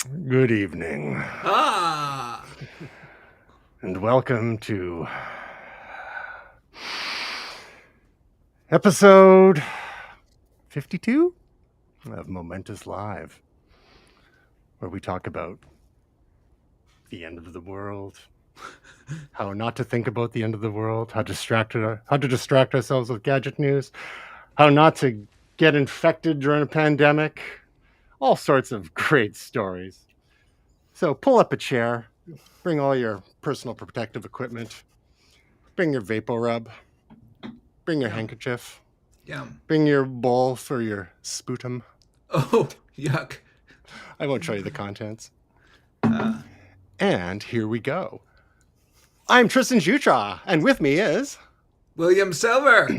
Good evening, Ah, and welcome to episode 52 of Momentous Live, where we talk about the end of the world, how not to think about the end of the world, how to distract ourselves with gadget news, how not to get infected during a pandemic, all sorts of great stories. So pull up a chair, bring all your personal protective equipment, bring your vapor rub, bring your yum, handkerchief, yum. bring your bowl for your sputum. Oh, yuck. I won't show you the contents. Uh, And here we go. I'm Tristan Jutra, and with me is... William Silver.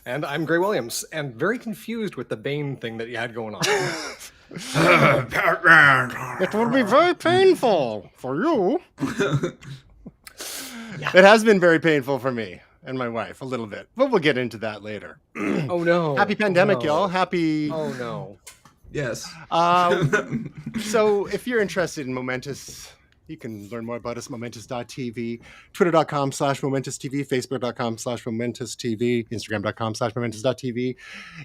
And I'm Gray Williams, and very confused with the Bane thing that you had going on. Batman. It will be very painful for you. It has been very painful for me and my wife, a little bit. But we'll get into that later. Oh no. Happy pandemic, Oh, no. y'all. Happy... Oh no. Yes. So if you're interested in Momentous, you can learn more about us, momentous.tv, twitter.com/momentous.tv, facebook.com/momentous.tv, instagram.com/momentous.tv,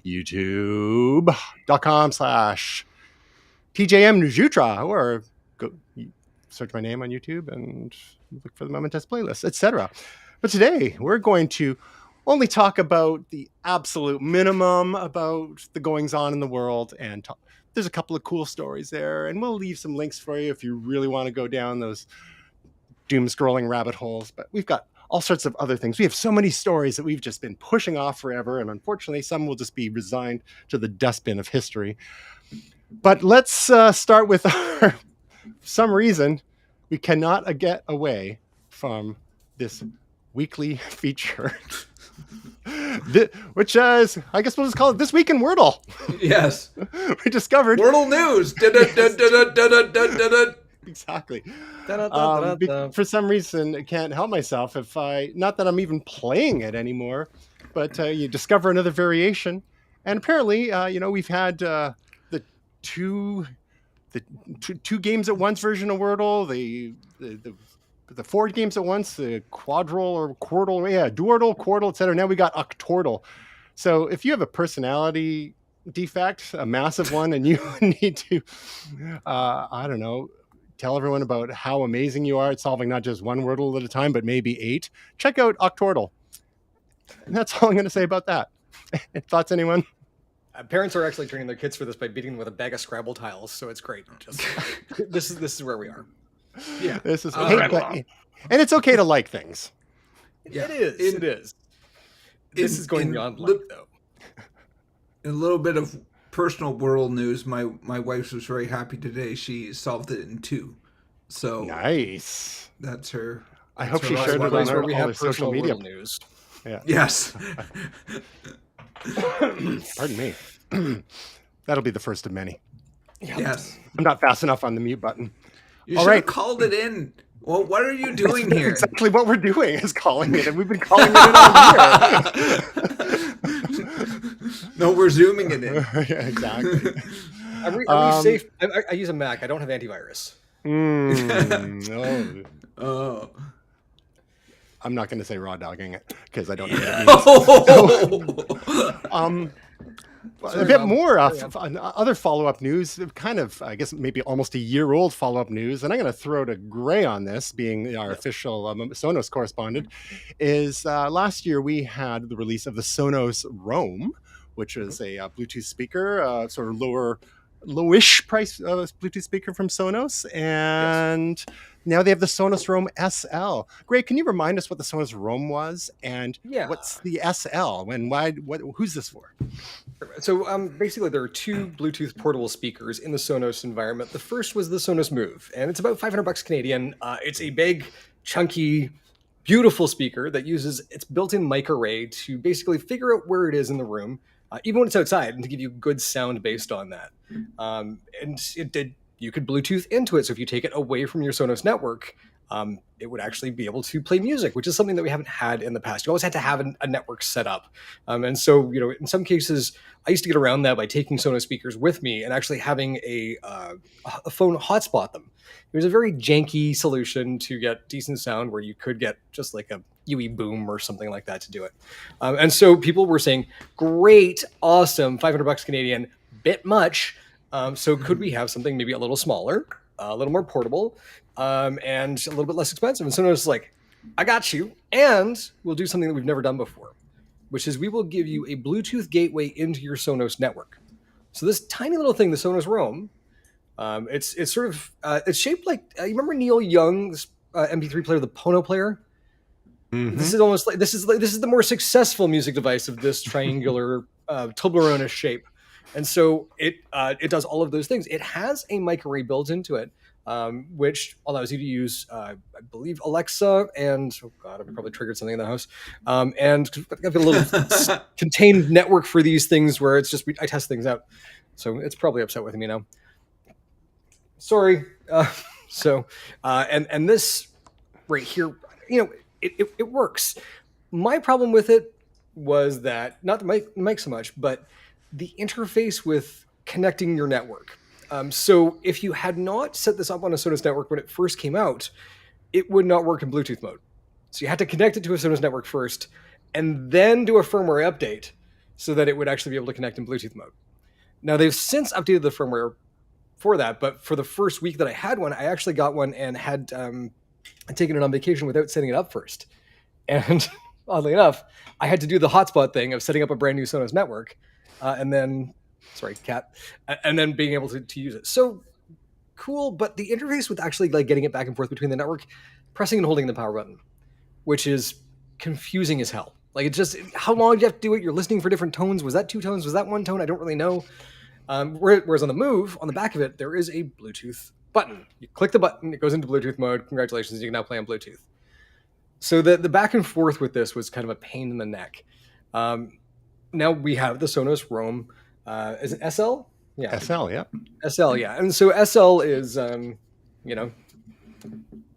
youtube.com/TJM or go search my name on YouTube and look for the Momentous playlist, etc. But today we're going to only talk about the absolute minimum about the goings on in the world, and there's a couple of cool stories there, and we'll leave some links for you if you really want to go down those doom scrolling rabbit holes. But we've got all sorts of other things. We have so many stories that we've just been pushing off forever, and unfortunately some will just be resigned to the dustbin of history. But let's start with for some reason we cannot get away from this weekly feature. Which is, I guess we'll just call it This Week in Wordle. Yes. We discovered... Wordle news. Exactly. Da-da-da-da-da. For some reason, I can't help myself if not that I'm even playing it anymore, but you discover another variation. And apparently, we've had the two games at once version of Wordle, the four games at once, the quadrille or quartal, duordle, quartal, etc. Now we got octordle. So if you have a personality defect, a massive one, and you need to, tell everyone about how amazing you are at solving not just one Wordle at a time, but maybe 8, check out octordle. And that's all I'm going to say about that. Thoughts, anyone? Parents are actually training their kids for this by beating them with a bag of Scrabble tiles, so it's great. Just, this is where we are. Yeah. This is Right. and it's okay to like things. Yeah. It is. This is going beyond like, though. A little bit of personal world news. My wife was very happy today. She solved it in 2. So Nice. that's her. I hope her she last shared it one. on Place her where we all have her social personal media. Wordle news. Yeah. Yes. Pardon me. That'll be the first of many. Yes. I'm not fast enough on the mute button. You All should right. have called it in. Well, what are you doing That's here? exactly what we're doing is calling it, and we've been calling it all year. No, we're zooming it in. Yeah, exactly. Are we safe? I use a Mac. I don't have antivirus. No. Oh. I'm not going to say raw dogging it because I don't know what it means. A bit more other follow-up news, kind of, I guess, maybe almost a year-old follow-up news, and I'm going to throw to Gray on this, being our official Sonos correspondent, is last year we had the release of the Sonos Roam, which is a Bluetooth speaker, sort of lowish price Bluetooth speaker from Sonos, and now they have the Sonos Roam SL. Gray, can you remind us what the Sonos Roam was, and what's the SL, and who's this for? So basically, there are 2 Bluetooth portable speakers in the Sonos environment. The first was the Sonos Move, and it's about $500 Canadian. It's a big, chunky, beautiful speaker that uses its built-in mic array to basically figure out where it is in the room, even when it's outside, and to give you good sound based on that. And you could Bluetooth into it, so if you take it away from your Sonos network, it would actually be able to play music, which is something that we haven't had in the past. You always had to have a network set up. And so, in some cases, I used to get around that by taking Sonos speakers with me and actually having a phone hotspot them. It was a very janky solution to get decent sound where you could get just like a UE boom or something like that to do it. And so people were saying, great, awesome, 500 bucks Canadian, bit much. So could we have something maybe a little smaller, a little more portable, and a little bit less expensive? And Sonos is like, I got you. And we'll do something that we've never done before, which is we will give you a Bluetooth gateway into your Sonos network. So this tiny little thing, the Sonos Roam, it's sort of, it's shaped like, you remember Neil Young, this MP3 player, the Pono player? Mm-hmm. This is almost like, this is the more successful music device of this triangular Toblerone shape. And so it does all of those things. It has a mic array built into it, which allows you to use, I believe, Alexa and, oh God, I've probably triggered something in the house. And I've got a little contained network for these things where it's just, I test things out. So it's probably upset with me now. Sorry. And this right here, it works. My problem with it was that, not the mic so much, but the interface with connecting your network. So if you had not set this up on a Sonos network when it first came out, it would not work in Bluetooth mode. So you had to connect it to a Sonos network first and then do a firmware update so that it would actually be able to connect in Bluetooth mode. Now they've since updated the firmware for that, but for the first week that I had one, I actually got one and had taken it on vacation without setting it up first. And oddly enough, I had to do the hotspot thing of setting up a brand new Sonos network and then, sorry, cat, and then being able to use it. So cool, but the interface with actually like getting it back and forth between the network, pressing and holding the power button, which is confusing as hell. Like it just, how long do you have to do it? You're listening for different tones. Was that 2 tones? Was that 1 tone? I don't really know. Whereas on the Move, on the back of it, there is a Bluetooth button. You click the button, it goes into Bluetooth mode. Congratulations, you can now play on Bluetooth. So the back and forth with this was kind of a pain in the neck. Now we have the Sonos Roam. Is it SL? Yeah. SL, yeah. SL, yeah. And so SL is,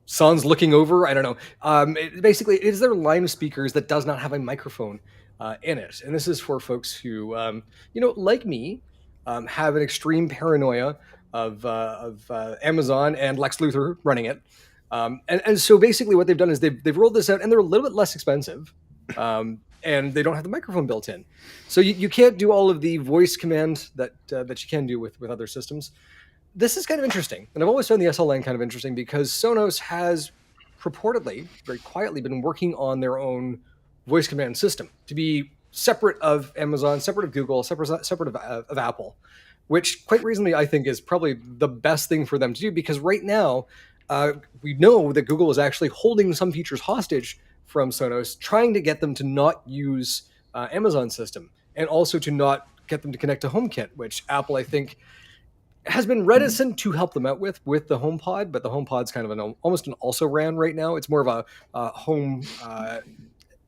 Sans looking over. I don't know. Basically, it is their line of speakers that does not have a microphone in it. And this is for folks who, like me, have an extreme paranoia of Amazon and Lex Luthor running it. And so basically what they've done is they've rolled this out, and they're a little bit less expensive. And they don't have the microphone built in. So you can't do all of the voice command that you can do with other systems. This is kind of interesting. And I've always found the SL line kind of interesting because Sonos has purportedly, very quietly, been working on their own voice command system to be separate of Amazon, separate of Google, separate of Apple, which quite reasonably I think is probably the best thing for them to do, because right now we know that Google is actually holding some features hostage from Sonos, trying to get them to not use Amazon's system, and also to not get them to connect to HomeKit, which Apple, I think, has been reticent to help them out with the HomePod, but the HomePod's kind of almost an also-ran right now. It's more of a home...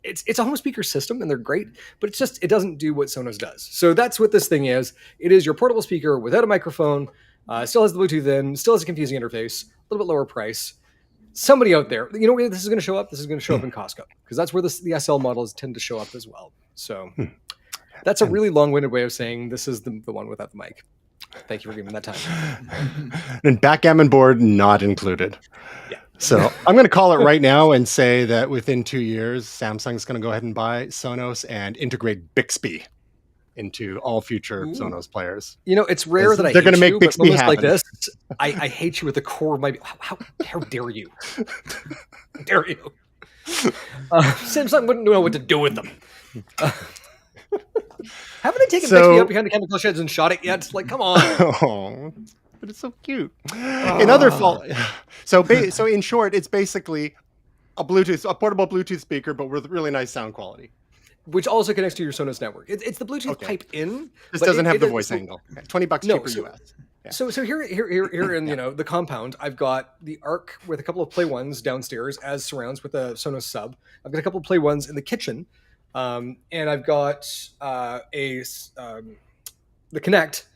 It's a home speaker system, and they're great, but it doesn't do what Sonos does. So that's what this thing is. It is your portable speaker without a microphone, still has the Bluetooth in, still has a confusing interface, a little bit lower price. Somebody out there, you know where this is going to show up? This is going to show up in Costco, because that's where the SL models tend to show up as well. So that's a really long-winded way of saying this is the one without the mic. Thank you for giving me that time. And backgammon board not included. Yeah. So I'm going to call it right now and say that within 2 years, Samsung's going to go ahead and buy Sonos and integrate Bixby into all future Sonos players. It's rare that they're going to make Bixby happen. Like this, I hate you with the core of my. How dare you? How dare you? Samsung wouldn't know what to do with them. Haven't they taken Bixby out behind the chemical sheds and shot it yet? Like, come on. Oh, but it's so cute. Another fault. So in short, it's basically a portable Bluetooth speaker, but with really nice sound quality, which also connects to your Sonos network. It's the Bluetooth pipe in. This doesn't have the voice angle. $20 cheaper US. Yeah. So here in the compound, I've got the Arc with a couple of Play Ones downstairs as surrounds with a Sonos sub. I've got a couple of Play Ones in the kitchen, and I've got the Connect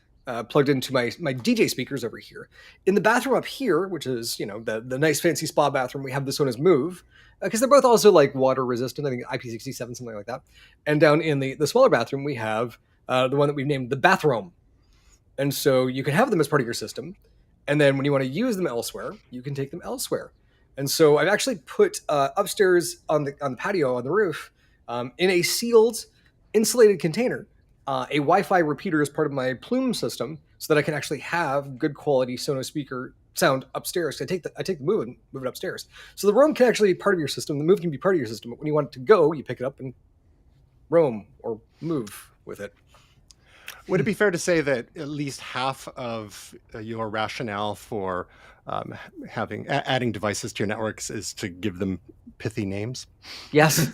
plugged into my DJ speakers over here. In the bathroom up here, which is the nice fancy spa bathroom, we have the Sonos Move because they're both also like water resistant. I think IP67, something like that. And down in the smaller bathroom, we have the one that we've named the bathroom. And so you can have them as part of your system, and then when you want to use them elsewhere, you can take them elsewhere. And so I've actually put upstairs on the patio on the roof in a sealed, insulated container a Wi-Fi repeater as part of my Plume system, so that I can actually have good quality Sonos speaker sound upstairs. I take the Move and move it upstairs, so the roam can actually be part of your system. The Move can be part of your system, but when you want it to go, you pick it up and roam or move with it. Would it be fair to say that at least half of your rationale for adding devices to your networks is to give them pithy names? Yes.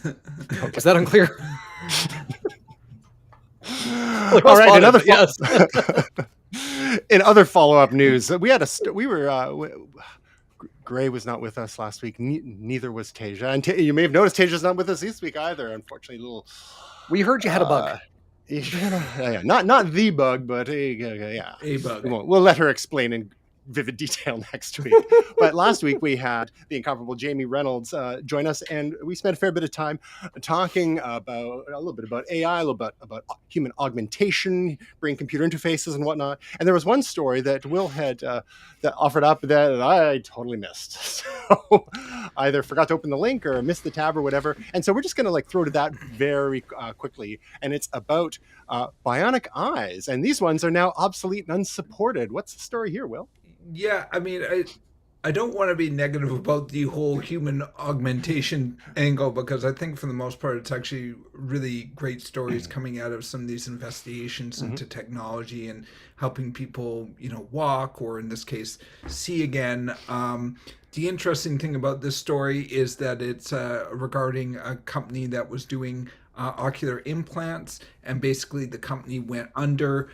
Was that unclear? All right. In other follow-up news, Gray was not with us last week. Neither was Tasia, and you may have noticed Tasia's not with us this week either. Unfortunately, we heard you had a bug. Not the bug, but a bug. We'll let her explain in vivid detail next week. But last week we had the incomparable Jamie Reynolds join us, and we spent a fair bit of time talking about a little bit about AI, a little bit about human augmentation, brain computer interfaces and whatnot. And there was one story that Will had that offered up that I totally missed. So either forgot to open the link or missed the tab or whatever. And so we're just going to throw to that very quickly. And it's about bionic eyes. And these ones are now obsolete and unsupported. What's the story here, Will? Yeah, I mean, I don't want to be negative about the whole human augmentation angle, because I think for the most part it's actually really great stories coming out of some of these investigations into technology and helping people, walk, or in this case, see again. The interesting thing about this story is that it's regarding a company that was doing ocular implants, and basically the company went under.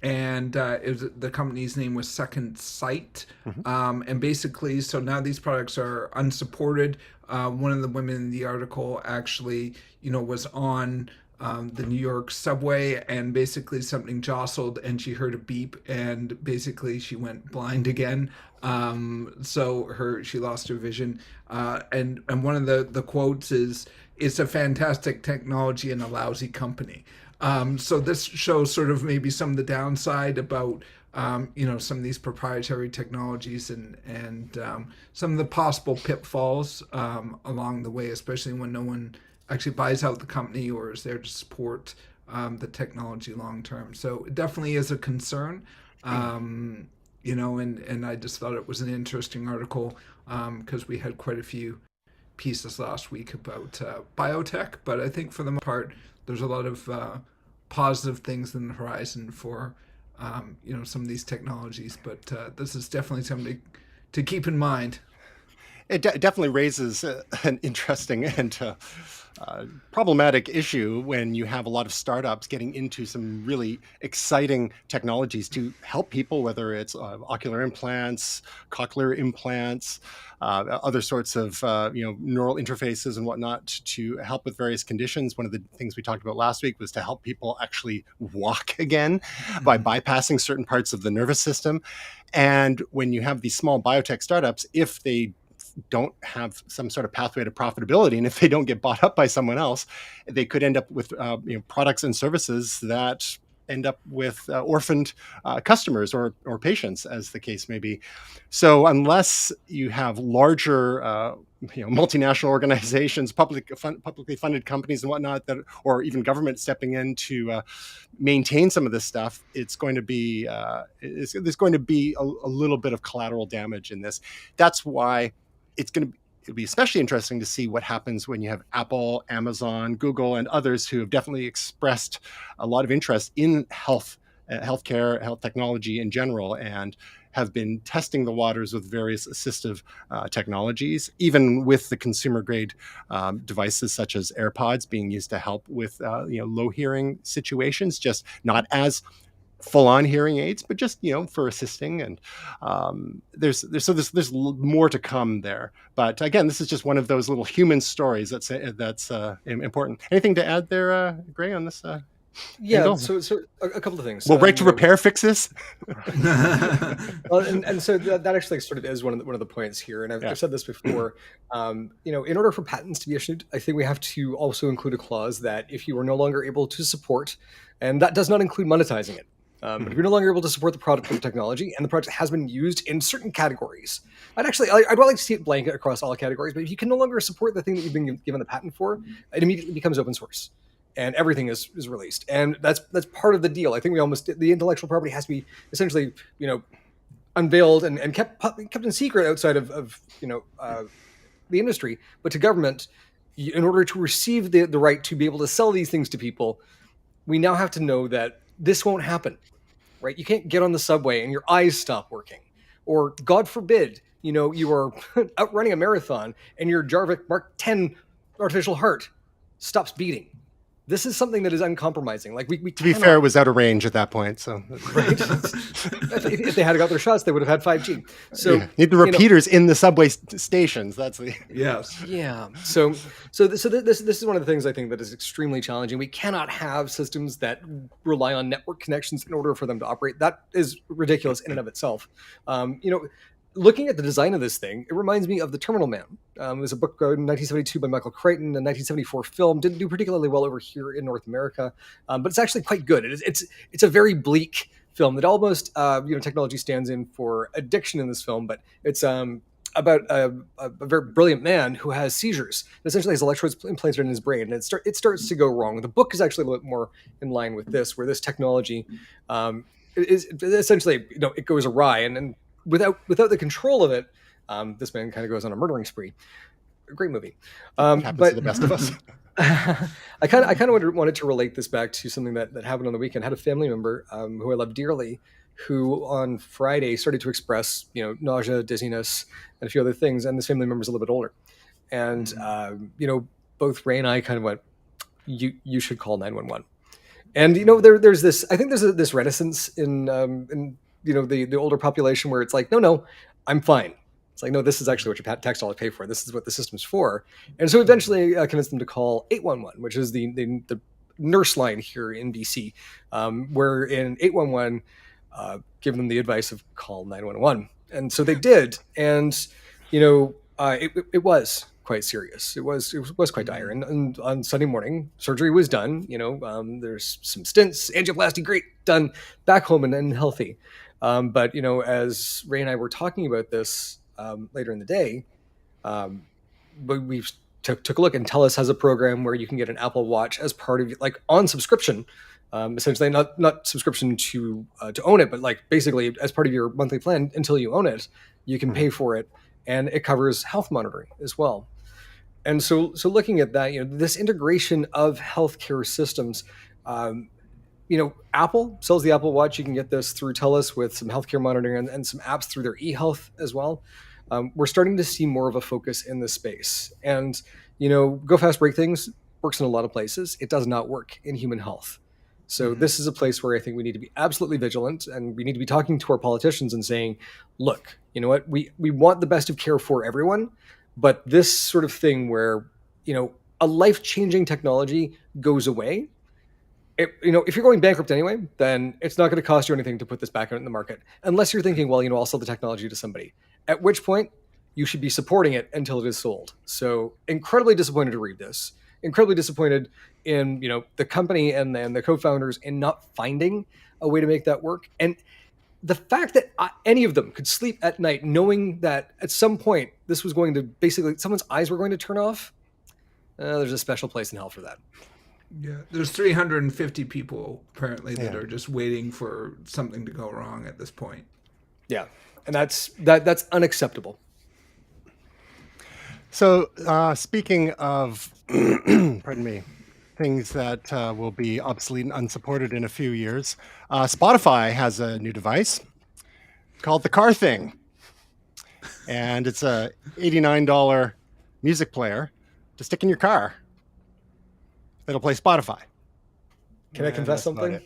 And the company's name was Second Sight. And basically, so now these products are unsupported. One of the women in the article actually, was on the New York subway, and basically something jostled and she heard a beep, and basically she went blind again. So she lost her vision. And one of the quotes is, "It's a fantastic technology and a lousy company." So this shows sort of maybe some of the downside about, some of these proprietary technologies and some of the possible pitfalls along the way, especially when no one actually buys out the company or is there to support the technology long term. So it definitely is a concern, and I just thought it was an interesting article because we had quite a few pieces last week about biotech, but I think for the most part, there's a lot of positive things in the horizon for, some of these technologies. But this is definitely something to keep in mind. It definitely raises an interesting and problematic issue when you have a lot of startups getting into some really exciting technologies to help people, whether it's ocular implants, cochlear implants, other sorts of neural interfaces and whatnot to help with various conditions. One of the things we talked about last week was to help people actually walk again by bypassing certain parts of the nervous system. And when you have these small biotech startups, if they don't have some sort of pathway to profitability, and if they don't get bought up by someone else, they could end up with products and services that end up with orphaned customers or patients, as the case may be. So unless you have larger multinational organizations, publicly funded companies and whatnot, or even government stepping in to maintain some of this stuff, it's going to be there's going to be a little bit of collateral damage in this. That's why it'll be especially interesting to see what happens when you have Apple, Amazon, Google, and others who have definitely expressed a lot of interest in healthcare, health technology in general, and have been testing the waters with various assistive technologies, even with the consumer grade devices such as AirPods being used to help with low hearing situations, just not as full-on hearing aids, but just for assisting. And there's more to come there. But again, this is just one of those little human stories that's important. Anything to add there, Gray, on this? Yeah, Angle? so a couple of things. Will right to You know, repair fix this? well, and so that actually sort of is one of the points here, and Yeah. I've said this before. You know, in order for patents to be issued, I think we have to also include a clause that if you are no longer able to support, and that does not include monetizing it. But if you're no longer able to support the product or the technology, and the product has been used in certain categories, I'd like to see it blanket across all categories. But if you can no longer support the thing that you've been given the patent for, it immediately becomes open source, and everything is released. And that's part of the deal. I think the intellectual property has to be essentially, you know, unveiled and kept in secret outside of the industry, but to government, in order to receive the right to be able to sell these things to people, we now have to know that this won't happen, right? You can't get on the subway and your eyes stop working, or God forbid, you know, you are out running a marathon and your Jarvik Mark 10 artificial heart stops beating. This is something that is uncompromising. Like we To be fair, it was out of range at that point. So right? if they had got their shots, they would have had 5G. So yeah. Need the repeaters in the subway stations. That's the Yes. yeah. So this is one of the things I think that is extremely challenging. We cannot have systems that rely on network connections in order for them to operate. That is ridiculous in and of itself. You know, looking at the design of this thing, it reminds me of The Terminal Man. It was a book in 1972 by Michael Crichton, a 1974 film. Didn't do particularly well over here in North America, but it's actually quite good. It's a very bleak film that almost technology stands in for addiction in this film, but it's about a very brilliant man who has seizures. And essentially has electrodes implanted in his brain, and it starts to go wrong. The book is actually a little bit more in line with this, where this technology is essentially, you know, it goes awry, and without the control of it, this man kind of goes on a murdering spree. A great movie, happens but to the best of us. I kind of wanted to relate this back to something that happened on the weekend. I had a family member who I love dearly, who on Friday started to express, you know, nausea, dizziness, and a few other things. And this family member is a little bit older, and you know, both Ray and I kind of went, "You should call 911." And you know, there's this. I think there's this reticence in you know the older population where it's like, no, I'm fine. It's like, no, this is actually what your tax dollars pay for. This is what the system's for. And so eventually convinced them to call 811, which is the nurse line here in BC, where in 811, give them the advice of call 911. And so they did. And, you know, it was quite serious. It was quite dire. And on Sunday morning, surgery was done. You know, there's some stents, angioplasty, great, done, back home and healthy. But, you know, as Ray and I were talking about this later in the day, but we took a look, and TELUS has a program where you can get an Apple Watch as part of, like, on subscription, essentially not subscription to own it, but like basically as part of your monthly plan until you own it, you can pay for it, and it covers health monitoring as well. And so looking at that, you know, this integration of healthcare systems, you know, Apple sells the Apple Watch. You can get this through TELUS with some healthcare monitoring and some apps through their eHealth as well. We're starting to see more of a focus in this space. And, you know, go fast, break things works in a lot of places. It does not work in human health. So this is a place where I think we need to be absolutely vigilant, and we need to be talking to our politicians and saying, look, you know what, we want the best of care for everyone, but this sort of thing where, you know, a life-changing technology goes away, you know, if you're going bankrupt anyway, then it's not going to cost you anything to put this back out in the market, unless you're thinking, well, you know, I'll sell the technology to somebody, at which point you should be supporting it until it is sold. So incredibly disappointed to read this, incredibly disappointed in, you know, the company and then the co-founders in not finding a way to make that work. And the fact that any of them could sleep at night knowing that at some point this was going to basically, someone's eyes were going to turn off, there's a special place in hell for that. Yeah, there's 350 people apparently that are just waiting for something to go wrong at this point. Yeah, and that's unacceptable. So speaking of, pardon me, things that will be obsolete and unsupported in a few years, Spotify has a new device called the Car Thing, and it's a $89 music player to stick in your car. It'll play Spotify. Can I confess something?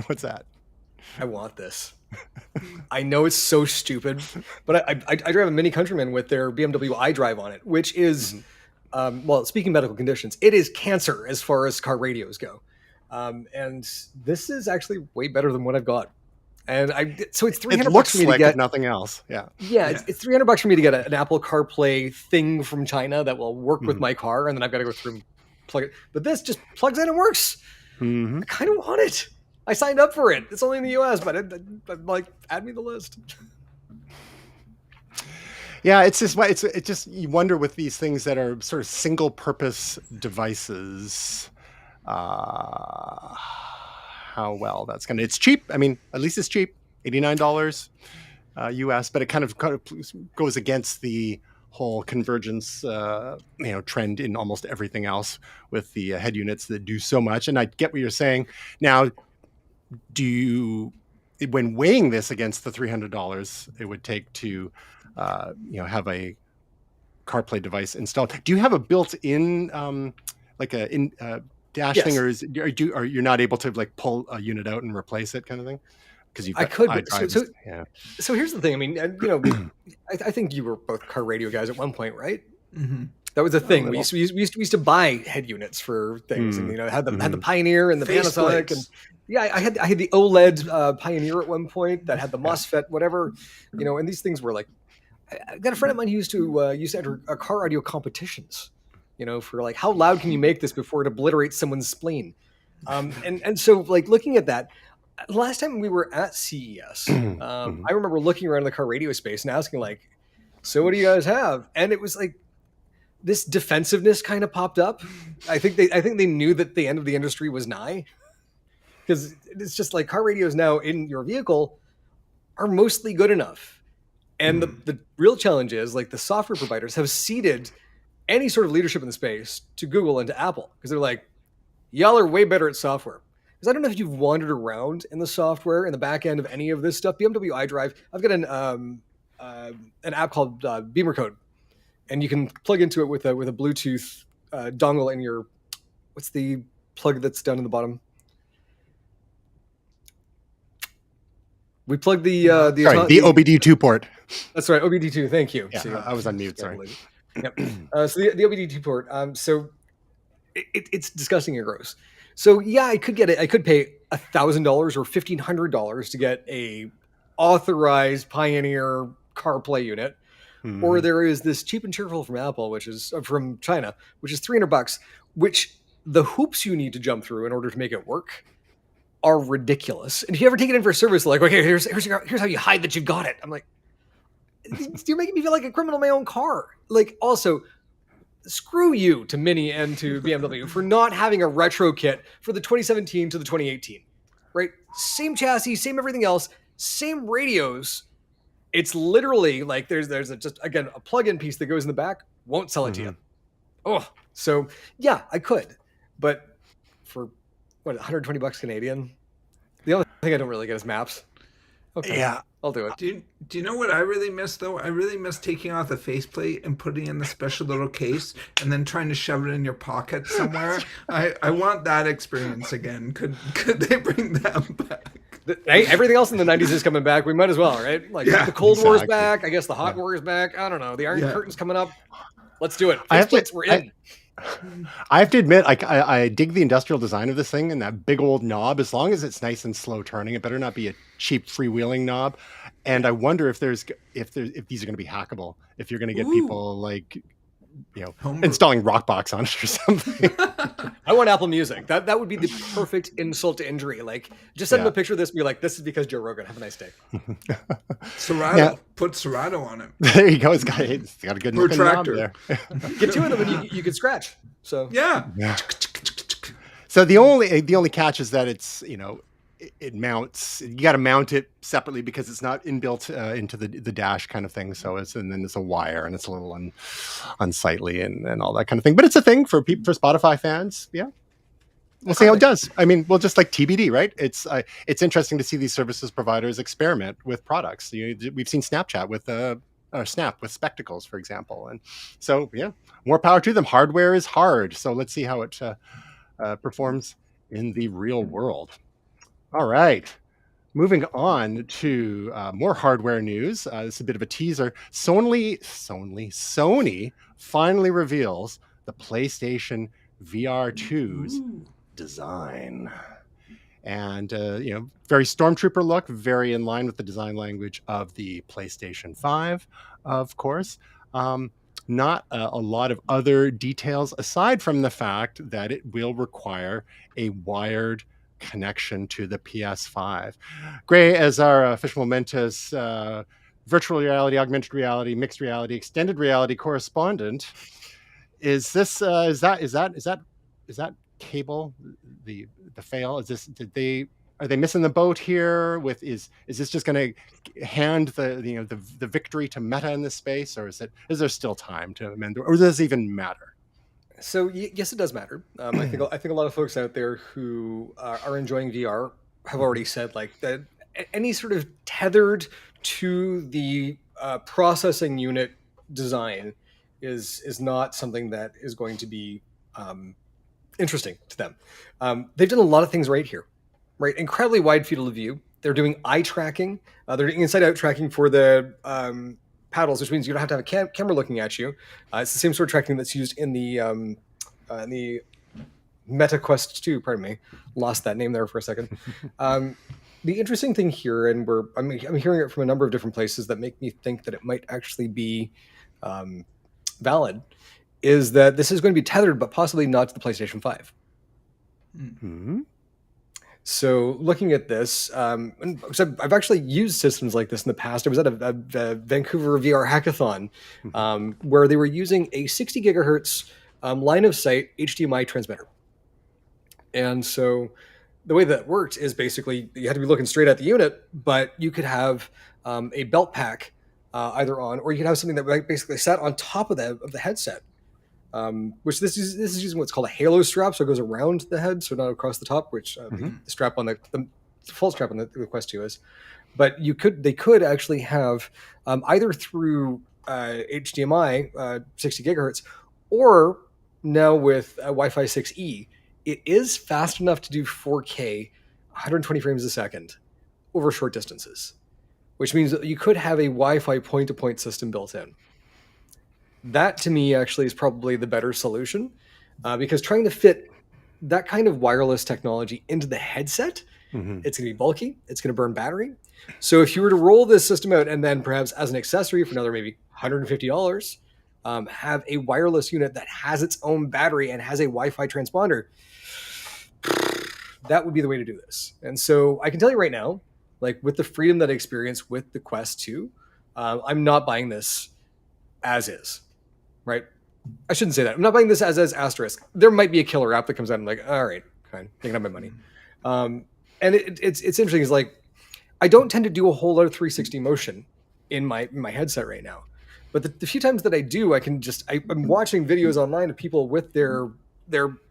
What's that? I want this. I know it's so stupid, but I drive a Mini Countryman with their BMW iDrive on it, which is, well, speaking of medical conditions, it is cancer as far as car radios go. And this is actually way better than what I've got. And so it's $300 It bucks looks for me to slick, get. if nothing else. Yeah. Yeah, it's $300 for me to get an Apple CarPlay thing from China that will work with Mhm. my car, and then I've got to go through and plug it. But this just plugs in and works. Mhm. I kind of want it. I signed up for it. It's only in the US, but I'm like, add me to the list. Yeah, it's just you wonder with these things that are sort of single purpose devices, how well that's gonna. It's cheap. I mean, at least it's cheap, $89 US, but it kind of goes against the whole convergence, trend in almost everything else with the head units that do so much. And I get what you're saying. Now, do you, when weighing this against the $300 it would take to have a CarPlay device installed, do you have a built-in like a dash Yes. thing, or are you not able to like pull a unit out and replace it kind of thing? Because you've I got could, but iDrive. Yeah. so here's the thing. I mean, I think you were both car radio guys at one point, right? Mm-hmm. That was a thing. We little. used to buy head units for things, and had the Mhm. Pioneer and the Face Panasonic, plates. and yeah, I had the OLED Pioneer at one point that had the MOSFET, whatever, and these things were like. I got a friend of mine who used to enter car audio competitions, for like how loud can you make this before it obliterates someone's spleen, and so like looking at that. Last time we were at CES, I remember looking around the car radio space and asking like, "So what do you guys have?" And it was like this defensiveness kind of popped up. I think they knew that the end of the industry was nigh, because it's just like car radios now in your vehicle are mostly good enough. And the real challenge is like the software providers have ceded any sort of leadership in the space to Google and to Apple, because they're like, y'all are way better at software. Because I don't know if you've wandered around in the software in the back end of any of this stuff. BMW iDrive, I've got an app called Beamer Code, and you can plug into it with a Bluetooth dongle in your, what's the plug that's down in the bottom? We plugged the OBD2 port. That's right, OBD2. Thank you. Yeah, See, I was on mute. Sorry. Yep. So the OBD2 port. So it's disgusting and gross. So yeah, I could get it. I could pay $1,000 or $1,500 to get a authorized Pioneer CarPlay unit, or there is this cheap and cheerful from Apple, which is from China, which is $300, which the hoops you need to jump through in order to make it work are ridiculous. And if you ever take it in for a service, like, okay, here's how you hide that you've got it. I'm like, you're making me feel like a criminal in my own car. Like, also, screw you to Mini and to BMW for not having a retro kit for the 2017 to the 2018, right? Same chassis, same everything else, same radios. It's literally like there's just again a plug-in piece that goes in the back, won't sell it to you. Oh, so yeah, I could, but for what, $120 Canadian? The only thing I don't really get is maps. Okay, Yeah. I'll do it. Do you know what I really miss though? I really miss taking off the faceplate and putting it in the special little case and then trying to shove it in your pocket somewhere. I want that experience again. Could they bring that back? Hey, everything else in the 90s is coming back. We might as well, right? Like the Cold War's back. I guess the Hot War is back. I don't know. The Iron Curtain's coming up. Let's do it. We're in. I have to admit, I dig the industrial design of this thing and that big old knob. As long as it's nice and slow turning, it better not be a cheap freewheeling knob. And I wonder if these are going to be hackable. If you're going to get people like, installing Rockbox on it or something. I want Apple Music. That would be the perfect insult to injury. Like, just send them a picture of this and be like, "This is because Joe Rogan. Have a nice day." Serato. Yeah. Put Serato on it. There you go. It's got a good knob there. Get two of them and you could scratch. So yeah. So the only catch is that it's it mounts. You got to mount it separately because it's not inbuilt into the dash kind of thing. So and then it's a wire and it's a little unsightly and all that kind of thing. But it's a thing for Spotify fans. Yeah, we'll see how it does. I mean, we'll just like TBD, right? It's interesting to see these services providers experiment with products. We've seen Snapchat with Snap with spectacles, for example, and so more power to them. Hardware is hard, so let's see how it performs in the real world. All right, moving on to more hardware news. This is a bit of a teaser. Sony finally reveals the PlayStation VR 2's design. And very stormtrooper look, very in line with the design language of the PlayStation 5, of course. Not a lot of other details aside from the fact that it will require a wired connection to the PS5. Gray, as our official Momentous virtual reality, augmented reality, mixed reality, extended reality correspondent, is that cable the fail? Is this are they missing the boat here? With is this just going to hand the victory to Meta in this space, or is there still time to amend, or does this even matter? So yes, it does matter. I think a lot of folks out there who are enjoying VR have already said like that any sort of tethered to the processing unit design is not something that is going to be interesting to them. They've done a lot of things right here, right? Incredibly wide field of view. They're doing eye tracking. They're doing inside-out tracking for the paddles, which means you don't have to have a camera looking at you. It's the same sort of tracking that's used in the Meta Quest 2. Pardon me, lost that name there for a second. The interesting thing here, and I'm hearing it from a number of different places that make me think that it might actually be valid, is that this is going to be tethered, but possibly not to the PlayStation 5. Mm-hmm. So looking at this, so I've actually used systems like this in the past. I was at a Vancouver VR hackathon where they were using a 60 gigahertz line of sight HDMI transmitter. And so the way that worked is basically you had to be looking straight at the unit, but you could have a belt pack either on, or you could have something that basically sat on top of the headset. Which this is using what's called a halo strap, so it goes around the head, so not across the top, which the strap on the default strap on the Quest 2 is. But they could actually have either through HDMI 60 gigahertz, or now with Wi-Fi 6E, it is fast enough to do 4K, 120 frames a second over short distances, which means that you could have a Wi-Fi point-to-point system built in. That to me actually is probably the better solution, because trying to fit that kind of wireless technology into the headset, it's going to be bulky, it's going to burn battery. So if you were to roll this system out and then perhaps as an accessory for another maybe $150, have a wireless unit that has its own battery and has a Wi-Fi transponder, that would be the way to do this. And so I can tell you right now, like with the freedom that I experienced with the Quest 2, I'm not buying this as is. Right? I shouldn't say that. I'm not buying this as asterisk. There might be a killer app that comes out and I'm like, all right, fine, you can have my money. And it's interesting. Is like, I don't tend to do a whole lot of 360 motion in my headset right now, but the few times that I do, I'm watching videos online of people with their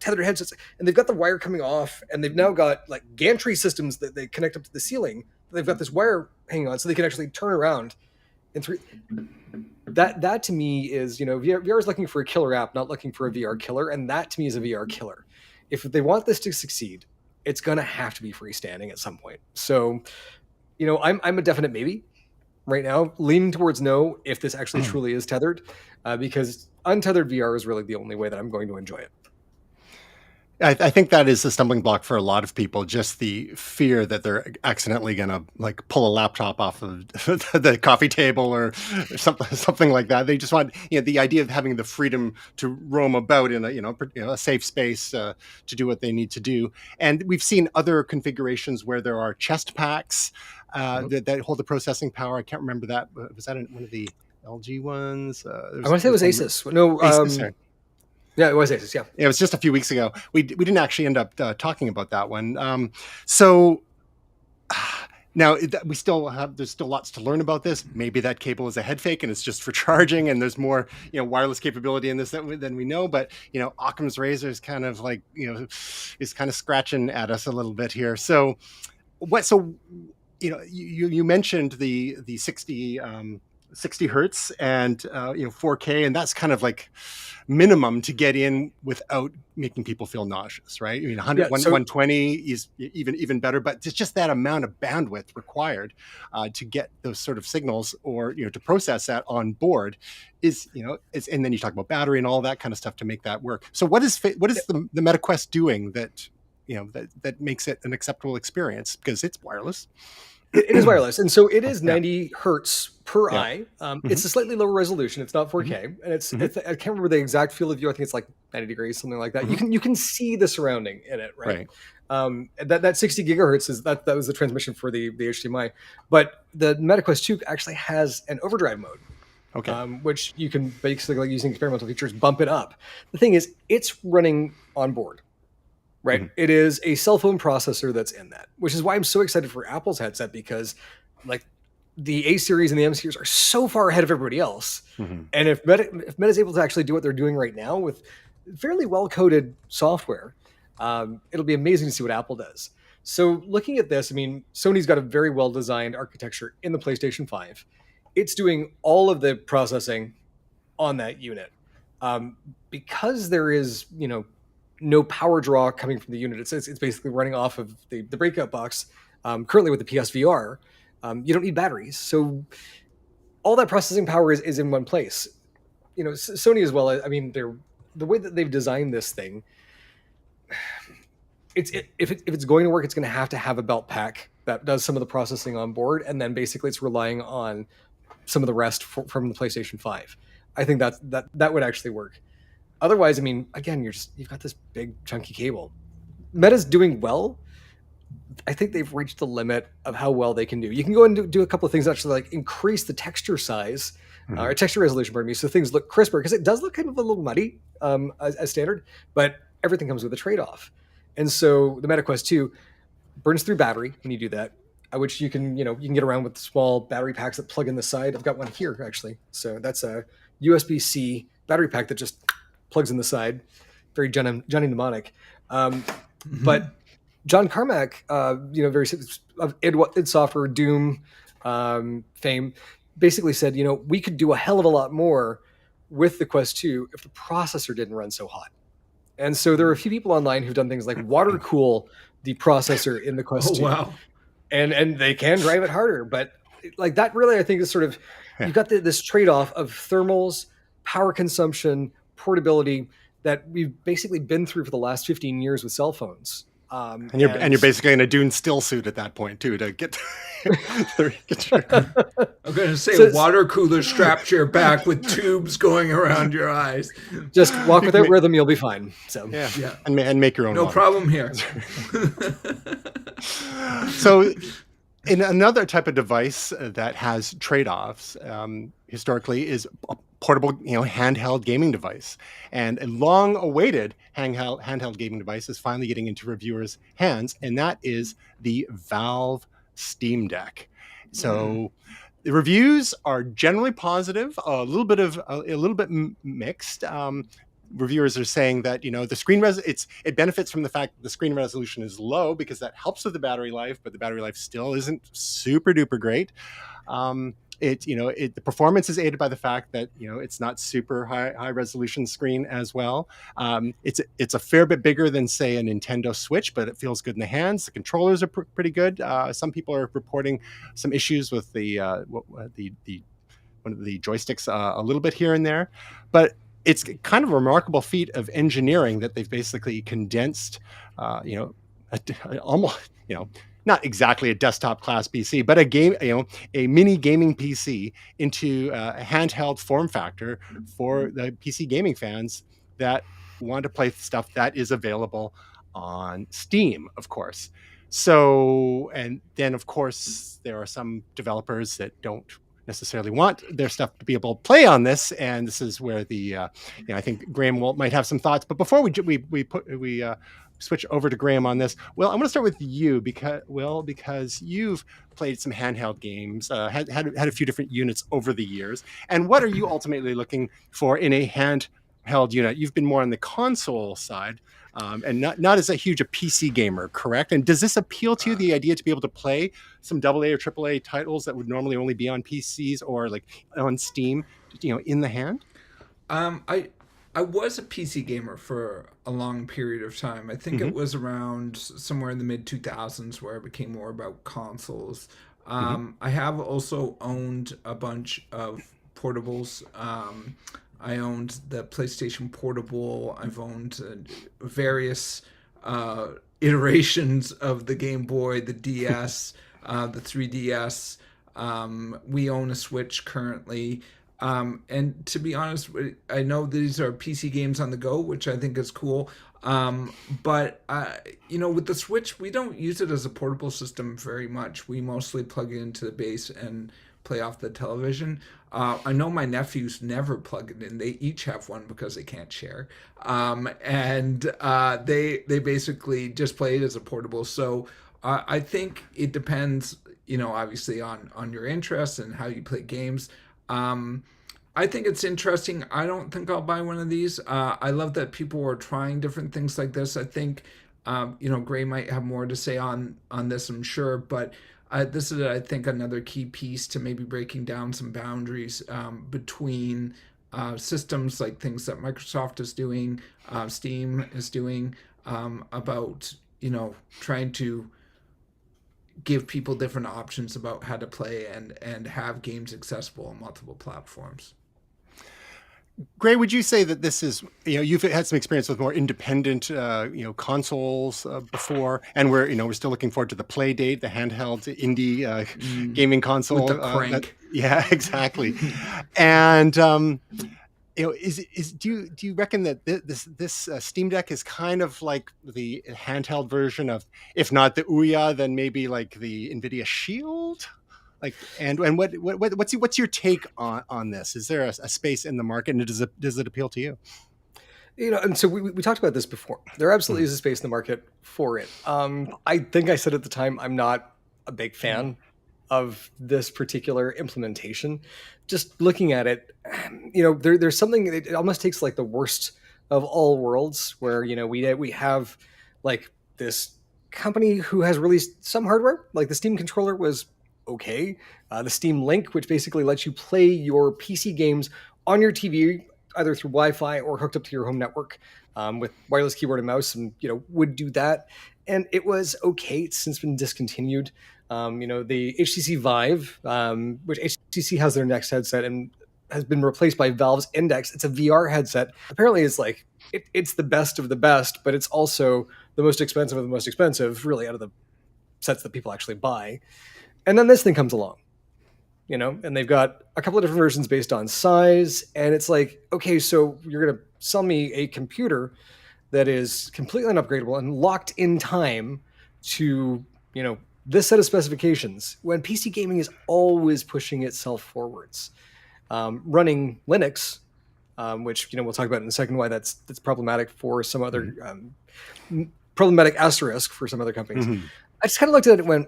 tethered headsets, and they've got the wire coming off, and they've now got like gantry systems that they connect up to the ceiling. They've got this wire hanging on, so they can actually turn around. That to me is, VR is looking for a killer app, not looking for a VR killer, and that to me is a VR killer. If they want this to succeed, it's going to have to be freestanding at some point. So, I'm a definite maybe right now, leaning towards no if this actually truly is tethered, because untethered VR is really the only way that I'm going to enjoy it. I think that is a stumbling block for a lot of people, just the fear that they're accidentally going to like pull a laptop off of the coffee table or something like that. They just want, the idea of having the freedom to roam about in a safe space to do what they need to do. And we've seen other configurations where there are chest packs that hold the processing power. I can't remember that. Was that one of the LG ones? I want to say it was Asus. No, Asus, yeah, it was Asus. Yeah, it was just a few weeks ago. We didn't actually end up talking about that one. So now there's still lots to learn about this. Maybe that cable is a head fake and it's just for charging, and there's more wireless capability in this than we know. But Occam's razor is kind of like is kind of scratching at us a little bit here. So what? So you mentioned the 60 hertz and 4K, and that's kind of like minimum to get in without making people feel nauseous, right? 120 is even better, but it's just that amount of bandwidth required to get those sort of signals, or to process that on board is and then you talk about battery and all that kind of stuff to make that work. So what is the Meta Quest doing that that makes it an acceptable experience because it's wireless. It is wireless, and so it is 90 hertz per Yeah. eye. It's a slightly lower resolution. It's not 4K, and it's I can't remember the exact field of view. I think it's like 90 degrees, something like that. You can see the surrounding in it, right? That 60 gigahertz that was the transmission for the HDMI, but the MetaQuest 2 actually has an overdrive mode. Okay. Which you can basically, like using experimental features, bump it up. The thing is, it's running on board. Right. It is a cell phone processor that's in that, which is why I'm so excited for Apple's headset, because like the A series and the M series are so far ahead of everybody else. And if Meta is able to actually do what they're doing right now with fairly well coded software, it'll be amazing to see what Apple does. So looking at this, I mean, Sony's got a very well designed architecture in the PlayStation 5. It's doing all of the processing on that unit. Because there is, no power draw coming from the unit. It's basically running off of the breakout box. Currently with the PSVR, you don't need batteries. So all that processing power is in one place. Sony as well. I mean, the way that they've designed this thing, if it's going to work, it's going to have a belt pack that does some of the processing on board. And then basically it's relying on some of the rest from the PlayStation 5. I think that would actually work. Otherwise, I mean, again, you've got this big chunky cable. Meta's doing well. I think they've reached the limit of how well they can do. You can go and do a couple of things, actually, like increase the texture size or texture resolution, pardon me, so things look crisper, because it does look kind of a little muddy as standard, but everything comes with a trade-off. And so the MetaQuest 2 burns through battery when you do that, which you can get around with small battery packs that plug in the side. I've got one here, actually. So that's a USB-C battery pack that just plugs in the side. Very Johnny Mnemonic. But John Carmack, very of id Software, Doom fame, basically said, we could do a hell of a lot more with the Quest 2 if the processor didn't run so hot. And so there are a few people online who've done things like water cool the processor in the Quest 2. Wow. And they can drive it harder. But like that really, I think, is sort of, you've got this trade-off of thermals, power consumption, portability that we've basically been through for the last 15 years with cell phones. And you're basically in a Dune still suit at that point too to get. I'm going to say a water cooler strapped to your back with tubes going around your eyes. Just walk without rhythm, you'll be fine. So yeah. And make your own. No water. problem here. So, in another type of device that has trade-offs, historically, is a portable, handheld gaming device, and a long-awaited handheld gaming device is finally getting into reviewers' hands, and that is the Valve Steam Deck. So, the reviews are generally positive, a little bit mixed. Reviewers are saying that the screen it benefits from the fact that the screen resolution is low, because that helps with the battery life, but the battery life still isn't super duper great. The performance is aided by the fact that it's not super high resolution screen as well. It's a fair bit bigger than, say, a Nintendo Switch, but it feels good in the hands. The controllers are pretty good. Some people are reporting some issues with the one of the joysticks a little bit here and there, but it's kind of a remarkable feat of engineering that they've basically condensed, almost, not exactly a desktop class PC, but a mini gaming PC into a handheld form factor for the PC gaming fans that want to play stuff that is available on Steam, of course. So, and then of course there are some developers that don't necessarily want their stuff to be able to play on this, and this is where the I think Graham might have some thoughts. But before we switch over to Graham on this, well, I'm going to start with you because you've played some handheld games, had a few different units over the years, and what are you ultimately looking for in a handheld unit? You've been more on the console side. And not as a huge a PC gamer, correct? And does this appeal to you, the idea to be able to play some AA or AAA titles that would normally only be on PCs or like on Steam, in the hand? I was a PC gamer for a long period of time. I think it was around somewhere in the mid 2000s where it became more about consoles. I have also owned a bunch of portables. I owned the PlayStation Portable. I've owned various iterations of the Game Boy, the DS, the 3DS. We own a Switch currently. And to be honest, I know these are PC games on the go, which I think is cool. But with the Switch, we don't use it as a portable system very much. We mostly plug it into the base and play off the television. I know my nephews never plug it in. They each have one because they can't share. And they basically just play it as a portable. So I think it depends, obviously on your interests and how you play games. I think it's interesting. I don't think I'll buy one of these. I love that people are trying different things like this. I think, Gray might have more to say on this, I'm sure, but this is, I think, another key piece to maybe breaking down some boundaries between systems, like things that Microsoft is doing, Steam is doing, about, trying to give people different options about how to play and have games accessible on multiple platforms. Gray, would you say that this is, you've had some experience with more independent, consoles before, and we're still looking forward to the Play Date, the handheld indie gaming console. With the crank. Yeah, exactly. And do you reckon that this Steam Deck is kind of like the handheld version of, if not the Ouya, then maybe like the NVIDIA Shield? Like, and what's your take on this? Is there a space in the market, and does it appeal to you? And so we talked about this before. There absolutely is a space in the market for it. I think I said at the time, I'm not a big fan of this particular implementation. Just looking at it, there's something, it almost takes like the worst of all worlds, where we have like this company who has released some hardware, like the Steam controller was okay. The Steam Link, which basically lets you play your PC games on your TV, either through Wi-Fi or hooked up to your home network with wireless keyboard and mouse, and would do that. And it was okay. It's since been discontinued. The HTC Vive, which HTC has their next headset and has been replaced by Valve's Index. It's a VR headset. Apparently, it's like it's the best of the best, but it's also the most expensive of the most expensive, really, out of the sets that people actually buy. And then this thing comes along, and they've got a couple of different versions based on size. And it's like, okay, so you're going to sell me a computer that is completely unupgradable and locked in time to, this set of specifications, when PC gaming is always pushing itself forwards. Running Linux, which, we'll talk about in a second, why that's problematic for some other, problematic asterisk for some other companies. Mm-hmm. I just kind of looked at it and went,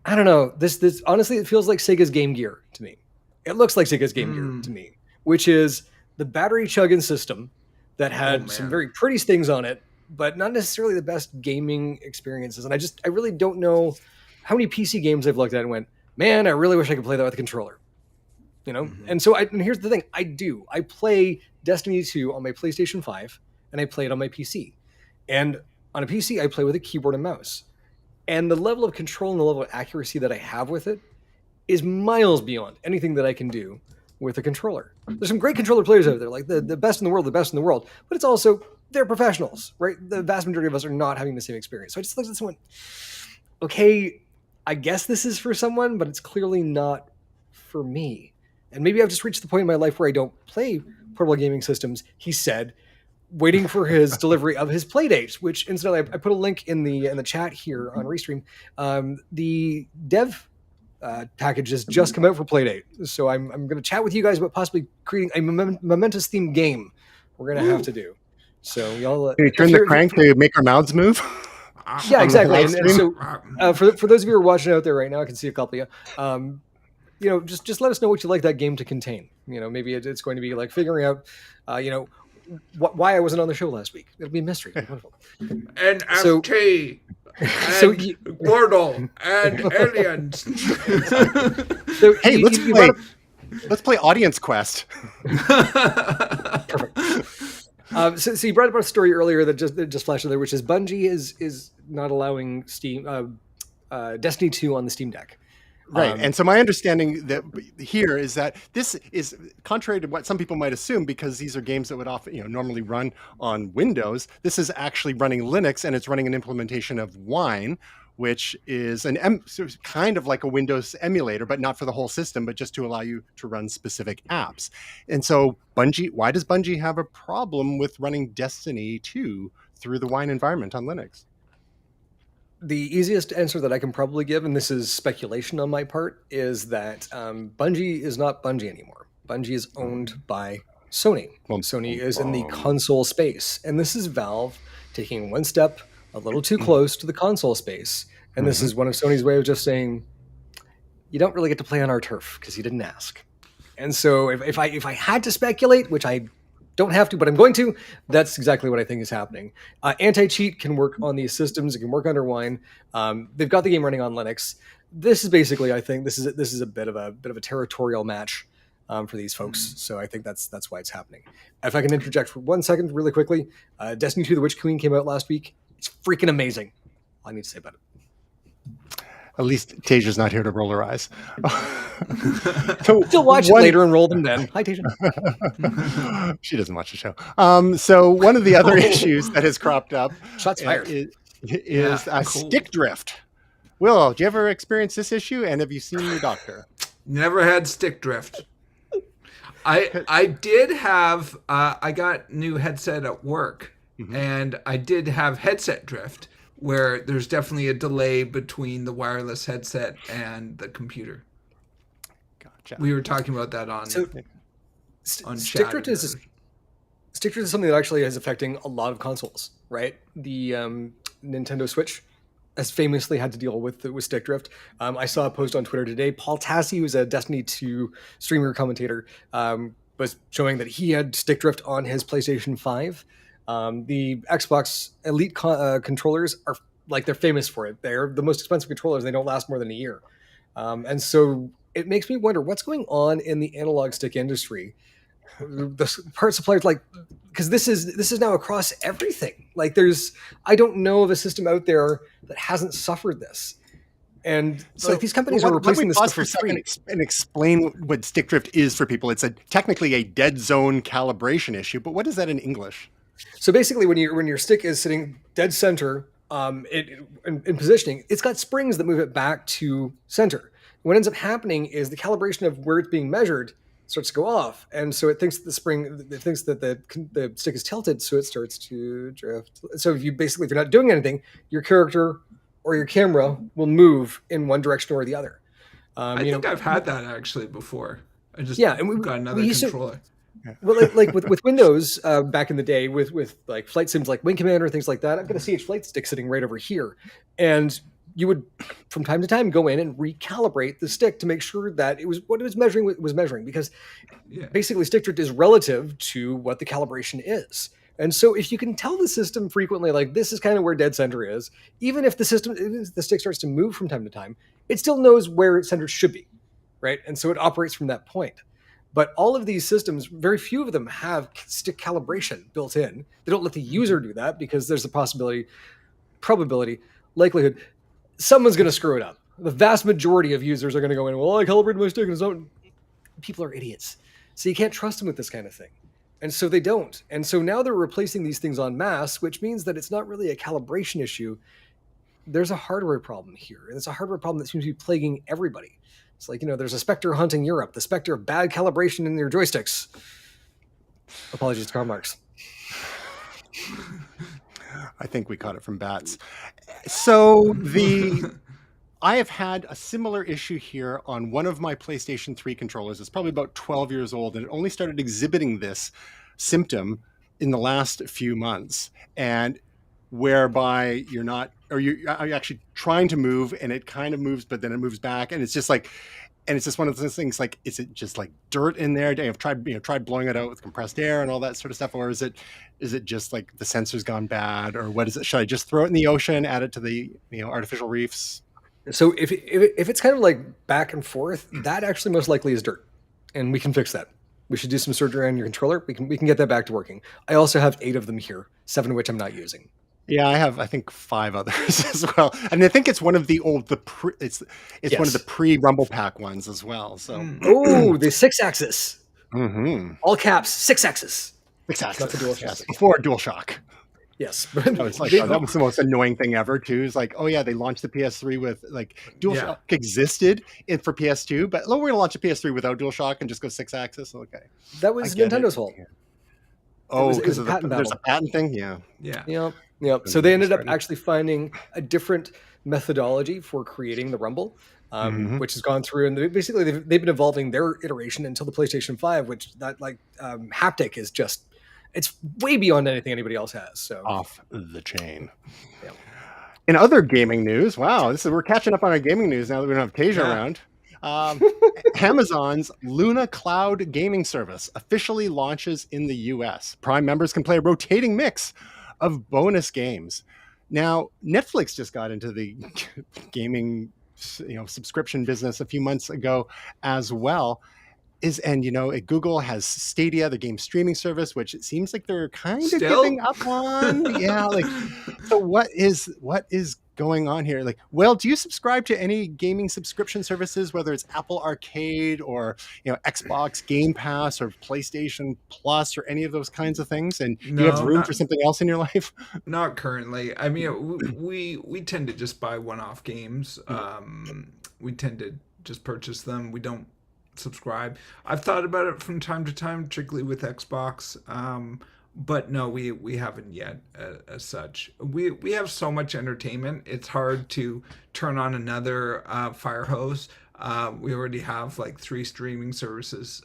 I don't know. This honestly, it feels like Sega's Game Gear to me. It looks like Sega's Game Gear to me, which is the battery chugging system that had some very pretty things on it, but not necessarily the best gaming experiences. And I really don't know how many PC games I've looked at and went, man, I really wish I could play that with a controller. And so and here's the thing, I play Destiny 2 on my PlayStation 5, and I play it on my PC. And on a PC, I play with a keyboard and mouse. And the level of control and the level of accuracy that I have with it is miles beyond anything that I can do with a controller. There's some great controller players out there, like the best in the world, but it's also, they're professionals, right? The vast majority of us are not having the same experience. So I just looked at someone, okay, I guess this is for someone, but it's clearly not for me. And maybe I've just reached the point in my life where I don't play portable gaming systems, he said, waiting for his delivery of his Playdate, which incidentally, I put a link in the chat here on Restream. The dev package has just come out for Playdate. So I'm going to chat with you guys about possibly creating a Momentous themed game we're going to have to do. So y'all... Can you turn the crank to make our mouths move? Yeah, exactly. And so for those of you who are watching out there right now, I can see a couple of you. Just let us know what you like that game to contain. Maybe it's going to be like figuring out, why I wasn't on the show last week. It'll be a mystery. Wonderful. NFT, and Wordle, and aliens. So hey, let's play Audience Quest. Perfect. So you brought up a story earlier that just flashed there, which is Bungie is not allowing Steam Destiny 2 on the Steam Deck. Right. And so my understanding that here is that this is contrary to what some people might assume, because these are games that would often, normally run on Windows. This is actually running Linux, and it's running an implementation of Wine, which is so it's kind of like a Windows emulator, but not for the whole system, but just to allow you to run specific apps. And so why does Bungie have a problem with running Destiny 2 through the Wine environment on Linux? The easiest answer that I can probably give, and this is speculation on my part, is that Bungie is not Bungie anymore. Bungie is owned by Sony. Sony is in the console space, and this is Valve taking one step a little too close to the console space. And this is one of Sony's way of just saying, you don't really get to play on our turf because you didn't ask. And so if I had to speculate, which I don't have to, but I'm going to, that's exactly what I think is happening. Anti-cheat can work on these systems. It can work under Wine. They've got the game running on Linux. This is basically, I think, this is a bit of a territorial match for these folks. So I think that's why it's happening. If I can interject for 1 second really quickly, Destiny 2 The Witch Queen came out last week. It's freaking amazing. All I need to say about it. At least Tasia's not here to roll her eyes. Still watch it later and roll them then. Hi, Tasia. She doesn't watch the show. So one of the other issues that has cropped up Shots fired. is stick drift. Will, do you ever experience this issue? And have you seen your doctor? Never had stick drift. I did have, I got new headset at work, and I did have headset drift, where there's definitely a delay between the wireless headset and the computer. Gotcha. We were talking about that on stick drift is something that actually is affecting a lot of consoles, right? The Nintendo Switch has famously had to deal with stick drift. I saw a post on Twitter today. Paul Tassi, who's a Destiny 2 streamer commentator, was showing that he had stick drift on his PlayStation 5. The Xbox Elite controllers are they're famous for it. They're the most expensive controllers. They don't last more than a year. And so it makes me wonder what's going on in the analog stick industry. The part suppliers, because this is now across everything. I don't know of a system out there that hasn't suffered this. And so these companies are replacing this stuff for free. And explain what stick drift is for people. It's technically a dead zone calibration issue, but what is that in English? So basically, when your stick is sitting dead center in positioning, it's got springs that move it back to center. What ends up happening is the calibration of where it's being measured starts to go off, and so it thinks that the stick is tilted, so it starts to drift. So if you're not doing anything, your character or your camera will move in one direction or the other. I think I've had that actually before. I just got another controller. Well, with Windows back in the day, with flight sims like Wing Commander and things like that, I've got a CH flight stick sitting right over here, and you would from time to time go in and recalibrate the stick to make sure that it was what it was measuring, because basically stick drift is relative to what the calibration is. And so if you can tell the system frequently, this is kind of where dead center is, even if the stick starts to move from time to time, it still knows where center should be, right? And so it operates from that point. But all of these systems, very few of them have stick calibration built in. They don't let the user do that because there's a probability, likelihood, someone's going to screw it up. The vast majority of users are going to go in, well, I calibrated my stick and it's not. People are idiots. So you can't trust them with this kind of thing. And so they don't. And so now they're replacing these things en masse, which means that it's not really a calibration issue. There's a hardware problem here. And it's a hardware problem that seems to be plaguing everybody. It's there's a specter hunting Europe, the specter of bad calibration in your joysticks. Apologies to Karl Marx. I think we caught it from bats. So I have had a similar issue here on one of my PlayStation 3 controllers. It's probably about 12 years old, and it only started exhibiting this symptom in the last few months. And whereby you're actually trying to move and it kind of moves, but then it moves back. And it's just one of those things, is it just dirt in there? I've tried blowing it out with compressed air and all that sort of stuff. Or is it just the sensor's gone bad, or what is it? Should I just throw it in the ocean, add it to the, artificial reefs? So if it's kind of back and forth, that actually most likely is dirt, and we can fix that. We should do some surgery on your controller. We can get that back to working. I also have 8 of them here, 7 of which I'm not using. Yeah, I have, I think, 5 others as well, and I think it's one of the old it's one of the Yes. pre-Rumble Pack ones as well. So, Mm. Oh, the 6-axis. mm-hmm. All caps, 6-axis. Not the Six-axis, yes, DualShock. before DualShock. Yes. I was like, They- oh, that was the most annoying thing ever, too. It's like, oh yeah, they launched the PS3 with like DualShock Yeah. existed in for PS2, but we're gonna launch a PS3 without DualShock and just go 6-axis. Okay, that I was get Nintendo's it. fault. Yeah. It Oh, was because a of patent there's a battle. patent thing. Yeah. Yeah. Yep. Yep. So And they they ended up started- actually finding a different methodology for creating the Rumble, Mhm. which has gone through, and basically they've been evolving their iteration until the PlayStation 5, which that haptic is just, it's way beyond anything anybody else has. So Off the chain. Yeah. In other gaming news, wow, we're catching up on our gaming news now that we don't have Tasia Yeah. around. Amazon's Luna Cloud gaming service officially launches in the US. Prime members can play a rotating mix of bonus games. Now, Netflix just got into the gaming, subscription business a few months ago as well. Google has Stadia, the game streaming service, which it seems like they're kind of Still? giving up on. Yeah, so what is going on here? Well, do you subscribe to any gaming subscription services, whether it's Apple Arcade or Xbox Game Pass or PlayStation Plus or any of those kinds of things? And do you have No, room not- for something else in your life? Not currently. I mean, we tend to just buy one-off games. We tend to just purchase them. We don't subscribe. I've thought about it from time to time, particularly with Xbox. But no, we haven't yet as such. We have so much entertainment. It's hard to turn on another fire hose. We already have like 3 streaming services.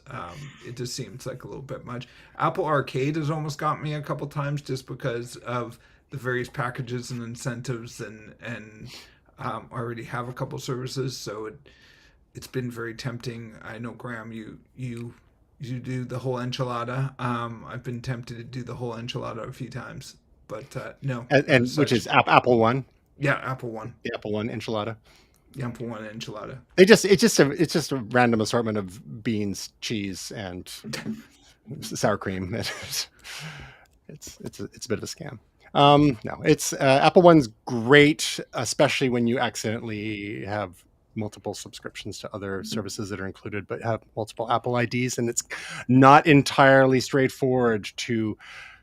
It just seems like a little bit much. Apple Arcade has almost got me a couple times just because of the various packages and incentives, and I already have a couple services, so it's been very tempting. I know, Graham, you do the whole enchilada. I've been tempted to do the whole enchilada a few times, but no. And which is Apple One, yeah, Apple One, the Apple One enchilada. the Apple One enchilada. It's just a random assortment of beans, cheese, and sour cream. It's a bit of a scam. No, it's Apple One's great, especially when you accidentally have multiple subscriptions to other services that are included, but have multiple Apple IDs, and it's not entirely straightforward to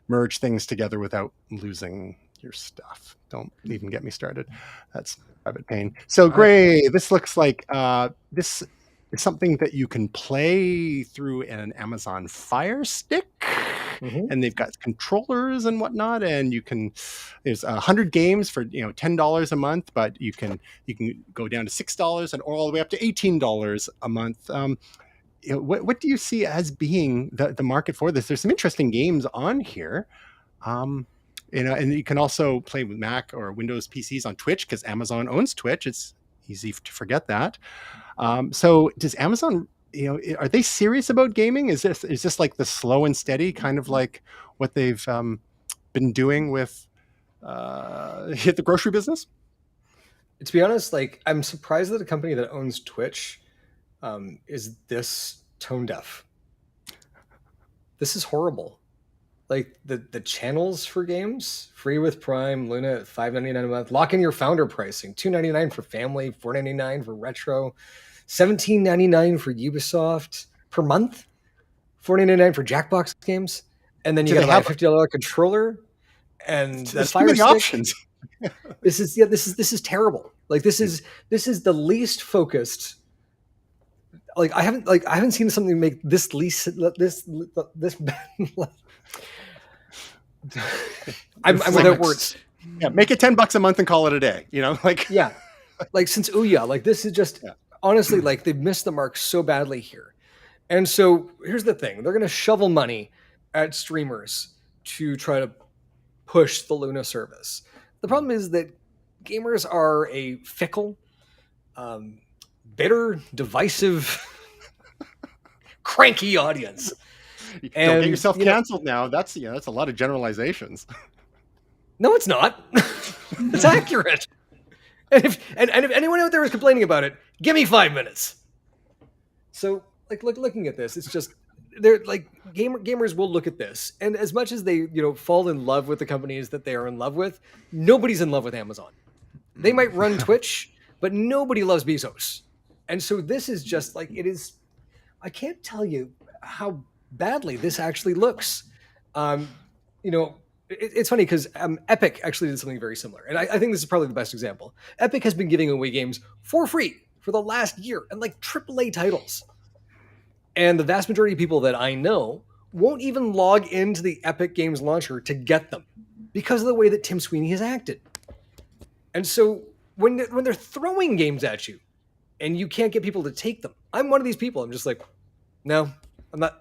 merge things together without losing your stuff. Don't even get me started. That's private pain. So Gray, this looks like this is something that you can play through an Amazon Fire Stick. Mhm. And they've got controllers and whatnot, and there's 100 games for $10 a month, but you can go down to $6 and all the way up to $18 a month. What do you see as being the market for this? There's some interesting games on here. And you can also play with Mac or Windows PCs on Twitch because Amazon owns Twitch. It's easy to forget that. So does Amazon, are they serious about gaming? Is this like the slow and steady kind of like what they've been doing with hit the grocery business? To be honest, I'm surprised that a company that owns Twitch is this tone deaf. This is horrible. Like the channels for games, free with Prime, Luna at $5.99 a month. Lock in your founder pricing: $2.99 for family, $4.99 for retro, $17.99 for Ubisoft per month, $4.99 for Jackbox games, and then you Do got they to buy a have- $50 controller and that There's too Fire many Stick. options. This is terrible. This is the least focused. I haven't seen something make this bad. I'm without words. Yeah, make it $10 a month and call it a day. Yeah, since Ouya, this is just honestly they've missed the mark so badly here. And so here's the thing: they're going to shovel money at streamers to try to push the Luna service. The problem is that gamers are a fickle, bitter, divisive, cranky audience. Don't And, get yourself canceled now. That's a lot of generalizations. No, it's not. It's accurate. And if anyone out there is complaining about it, give me 5 minutes. So, looking at this, it's just they're like gamers will look at this, and as much as they fall in love with the companies that they are in love with, nobody's in love with Amazon. They might run Twitch, but nobody loves Bezos. And so this is just like it is. I can't tell you how badly this actually looks. It's funny because Epic actually did something very similar, and I think this is probably the best example. Epic has been giving away games for free for the last year, and like AAA titles. And the vast majority of people that I know won't even log into the Epic Games launcher to get them because of the way that Tim Sweeney has acted. And so when they're throwing games at you and you can't get people to take them, I'm one of these people. I'm just like, no, I'm not.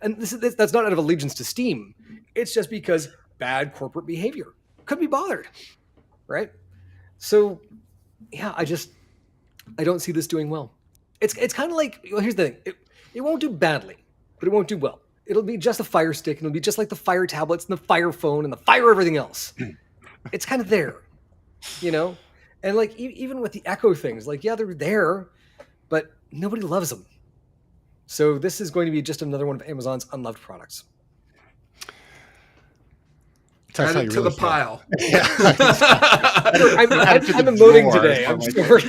And that's not out of allegiance to Steam. It's just because bad corporate behavior. Couldn't be bothered, right? So, yeah, I don't see this doing well. It's kind of like, well, here's the thing. It won't do badly, but it won't do well. It'll be just a Fire Stick, and it'll be just like the Fire tablets and the Fire phone and the Fire everything else. It's kind of there, And like even with the Echo things, like, yeah, they're there, but nobody loves them. So this is going to be just another one of Amazon's unloved products. Add it to the pile. I'm emoting today. I'm sorry.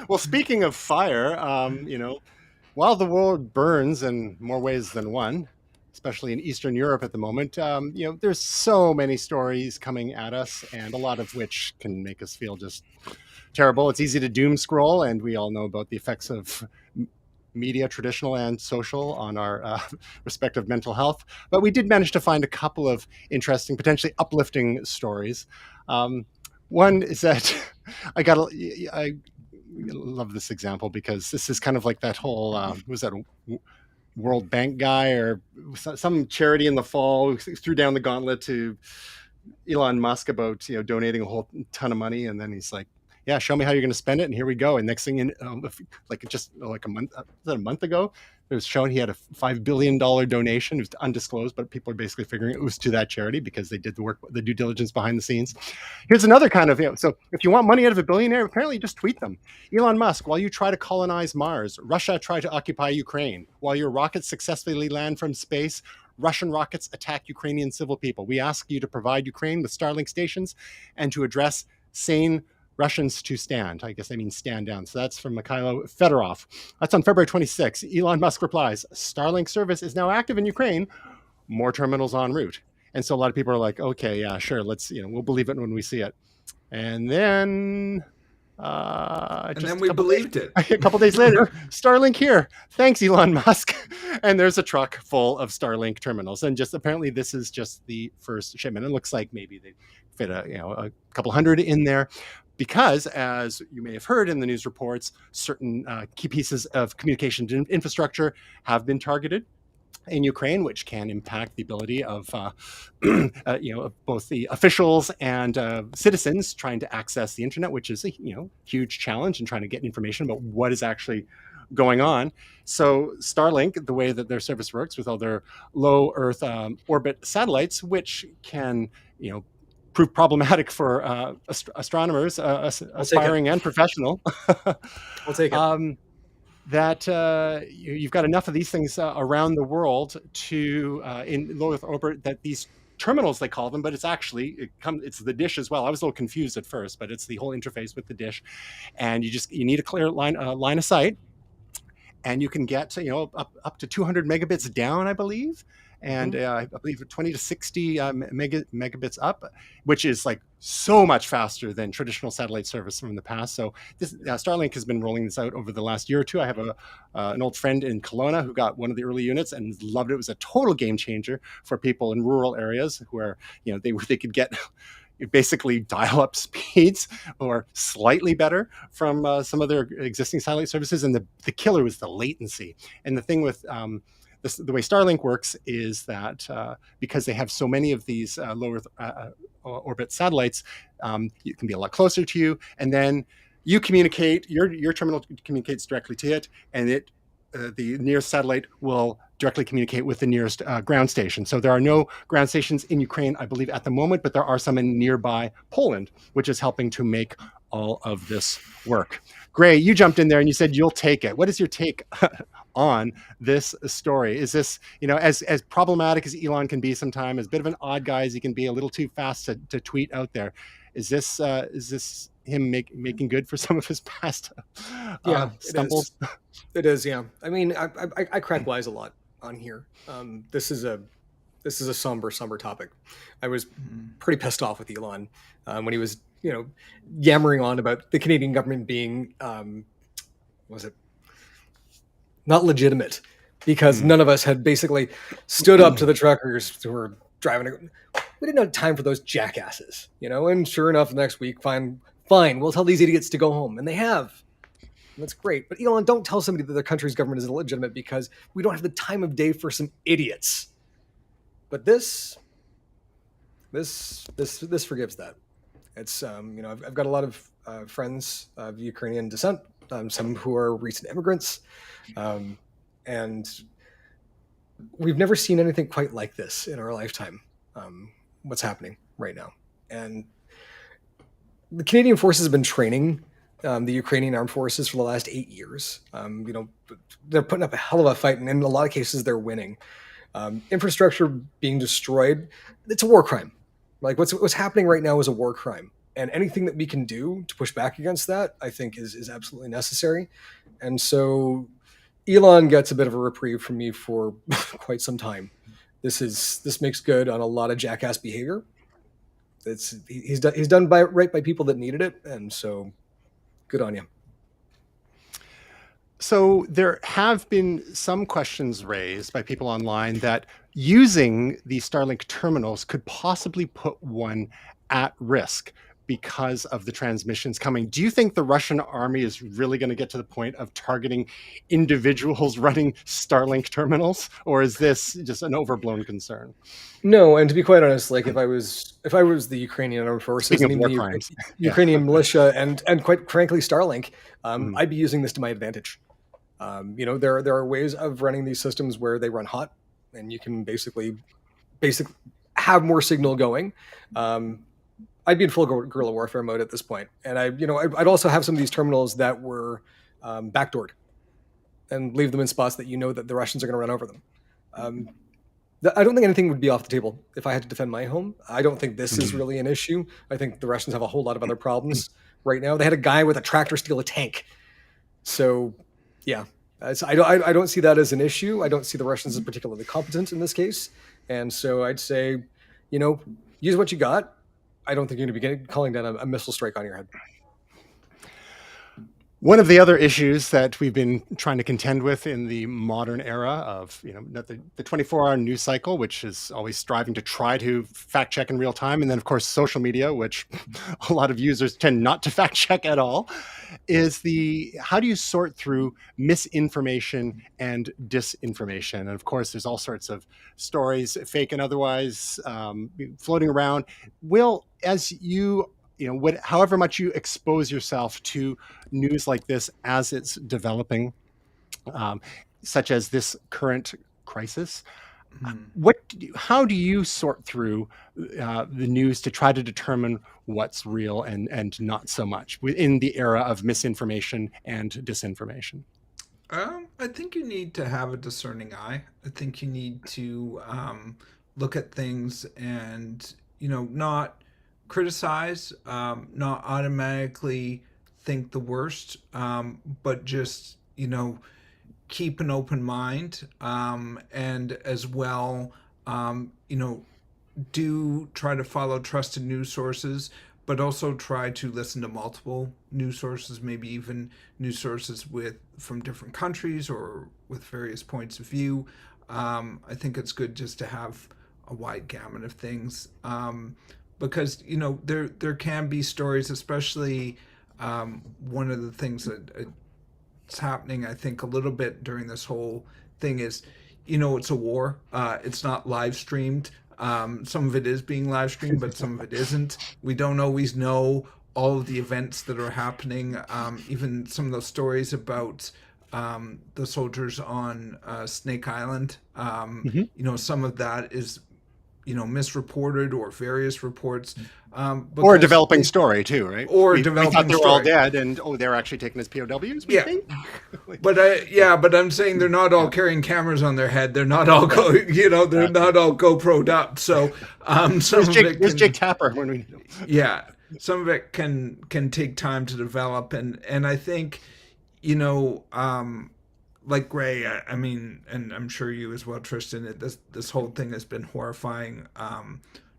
Well, speaking of fire, while the world burns in more ways than one, especially in Eastern Europe at the moment, there's so many stories coming at us, and a lot of which can make us feel just terrible. It's easy to doom scroll, and we all know about the effects of media, traditional and social, on our respective mental health. But we did manage to find a couple of interesting, potentially uplifting stories. One is that I love this example because this is kind of like that whole, was that a World Bank guy or some charity in the fall who threw down the gauntlet to Elon Musk about donating a whole ton of money, and then he's like, yeah, show me how you're going to spend it, and here we go. And next thing, like a month ago, it was shown he had a $5 billion donation. It was undisclosed, but people are basically figuring it was to that charity because they did the work, the due diligence behind the scenes. Here's another kind of, so if you want money out of a billionaire, apparently just tweet them. Elon Musk, while you try to colonize Mars, Russia try to occupy Ukraine. While your rockets successfully land from space, Russian rockets attack Ukrainian civil people. We ask you to provide Ukraine with Starlink stations and to address sane Russians to stand. I guess I mean stand down. So that's from Mikhailo Fedorov. That's on February 26. Elon Musk replies, Starlink service is now active in Ukraine. More terminals en route. And so a lot of people are like, okay, yeah, sure. Let's, we'll believe it when we see it. And then... we believed it. A couple days later, Starlink here. Thanks, Elon Musk. And there's a truck full of Starlink terminals. And just apparently this is just the first shipment. It looks like maybe they fit a couple hundred in there. Because, as you may have heard in the news reports, certain key pieces of communication infrastructure have been targeted in Ukraine, which can impact the ability of both the officials and citizens trying to access the internet, which is a huge challenge in trying to get information about what is actually going on. So Starlink, the way that their service works with all their low Earth orbit satellites, which can prove problematic for astronomers, aspiring and professional. I'll take it. That you've got enough of these things around the world to in low Earth orbit that these terminals, they call them, but it's actually it's the dish as well. I was a little confused at first, but it's the whole interface with the dish, and you need a clear line of sight, and you can get up to 200 megabits down, I believe. And I believe 20 to 60 megabits up, which is like so much faster than traditional satellite service from the past. So this Starlink has been rolling this out over the last year or two. I have an old friend in Kelowna who got one of the early units and loved it. It was a total game changer for people in rural areas where they could get basically dial-up speeds or slightly better from some of their existing satellite services. And the killer was the latency. And the thing with the way Starlink works is that because they have so many of these low Earth orbit satellites, you can be a lot closer to you, and then you communicate. Your terminal communicates directly to it, and the nearest satellite will directly communicate with the nearest ground station. So there are no ground stations in Ukraine, I believe, at the moment, but there are some in nearby Poland, which is helping to make all of this work. Gray, you jumped in there and you said you'll take it. What is your take on this story? Is this, as problematic as Elon can be sometimes, as bit of an odd guy as he can be, a little too fast to tweet out there? Is this him making good for some of his past Yeah, it is. stumbles? It is. Yeah. I mean, I crack wise a lot on here. This is a somber topic. I was pretty pissed off with Elon when he was, yammering on about the Canadian government being, was it not legitimate because none of us had basically stood up to the truckers who were driving. We didn't have time for those jackasses, And sure enough, the next week, fine, we'll tell these idiots to go home, and they have. And that's great. But Elon, don't tell somebody that their country's government is illegitimate because we don't have the time of day for some idiots. But this forgives that. It's I've got a lot of friends of Ukrainian descent, some who are recent immigrants, and we've never seen anything quite like this in our lifetime. What's happening right now, and the Canadian forces have been training the Ukrainian armed forces for the last 8 years. They're putting up a hell of a fight, and in a lot of cases, they're winning. Infrastructure being destroyed, it's a war crime. Like what's happening right now is a war crime, and anything that we can do to push back against that, I think, is absolutely necessary. And so, Elon gets a bit of a reprieve from me for quite some time. This makes good on a lot of jackass behavior. He's done right by people that needed it, and so good on you. So there have been some questions raised by people online that using the Starlink terminals could possibly put one at risk because of the transmissions coming. Do you think the Russian army is really going to get to the point of targeting individuals running Starlink terminals, or is this just an overblown concern? No, and to be quite honest, like if I was the Ukrainian armed forces, Speaking of war crimes, Ukrainian militia, and quite frankly Starlink, I'd be using this to my advantage. There are ways of running these systems where they run hot, and you can basically have more signal going. I'd be in full guerrilla warfare mode at this point, and I'd also have some of these terminals that were backdoored, and leave them in spots that that the Russians are going to run over them. I don't think anything would be off the table if I had to defend my home. I don't think this is really an issue. I think the Russians have a whole lot of other problems right now. They had a guy with a tractor steal a tank, so yeah. I don't see that as an issue. I don't see the Russians as particularly competent in this case, and so I'd say, use what you got. I don't think you're going to be calling down a missile strike on your head. One of the other issues that we've been trying to contend with in the modern era of, the 24-hour news cycle, which is always striving to try to fact check in real time, and then of course social media, which a lot of users tend not to fact check at all, is how do you sort through misinformation and disinformation? And of course, there's all sorts of stories, fake and otherwise, floating around. Will, as however much you expose yourself to news like this as it's developing, such as this current crisis, how do you sort through the news to try to determine what's real and not so much within the era of misinformation and disinformation? I think you need to have a discerning eye. I think you need to look at things and not criticize, not automatically think the worst, but just keep an open mind, and as well, do try to follow trusted news sources, but also try to listen to multiple news sources, maybe even news sources from different countries or with various points of view. I think it's good just to have a wide gamut of things. Because there can be stories, especially one of the things that's happening, I think, a little bit during this whole thing is, it's a war. It's not live streamed. Some of it is being live streamed, but some of it isn't. We don't always know all of the events that are happening. Even some of those stories about the soldiers on Snake Island. Some of that is misreported or various reports. Or a developing story too, right? Or we thought developing they were all story. dead, and they're actually taken as POWs. We Yeah. think. But I'm saying they're not all carrying cameras on their head. They're not all they're not all GoPro'd up. So some of it There's can, Jake Tapper when we need him. yeah, some of it can take time to develop, and I think, like Gray, I mean, and I'm sure you as well, Tristan. This whole thing has been horrifying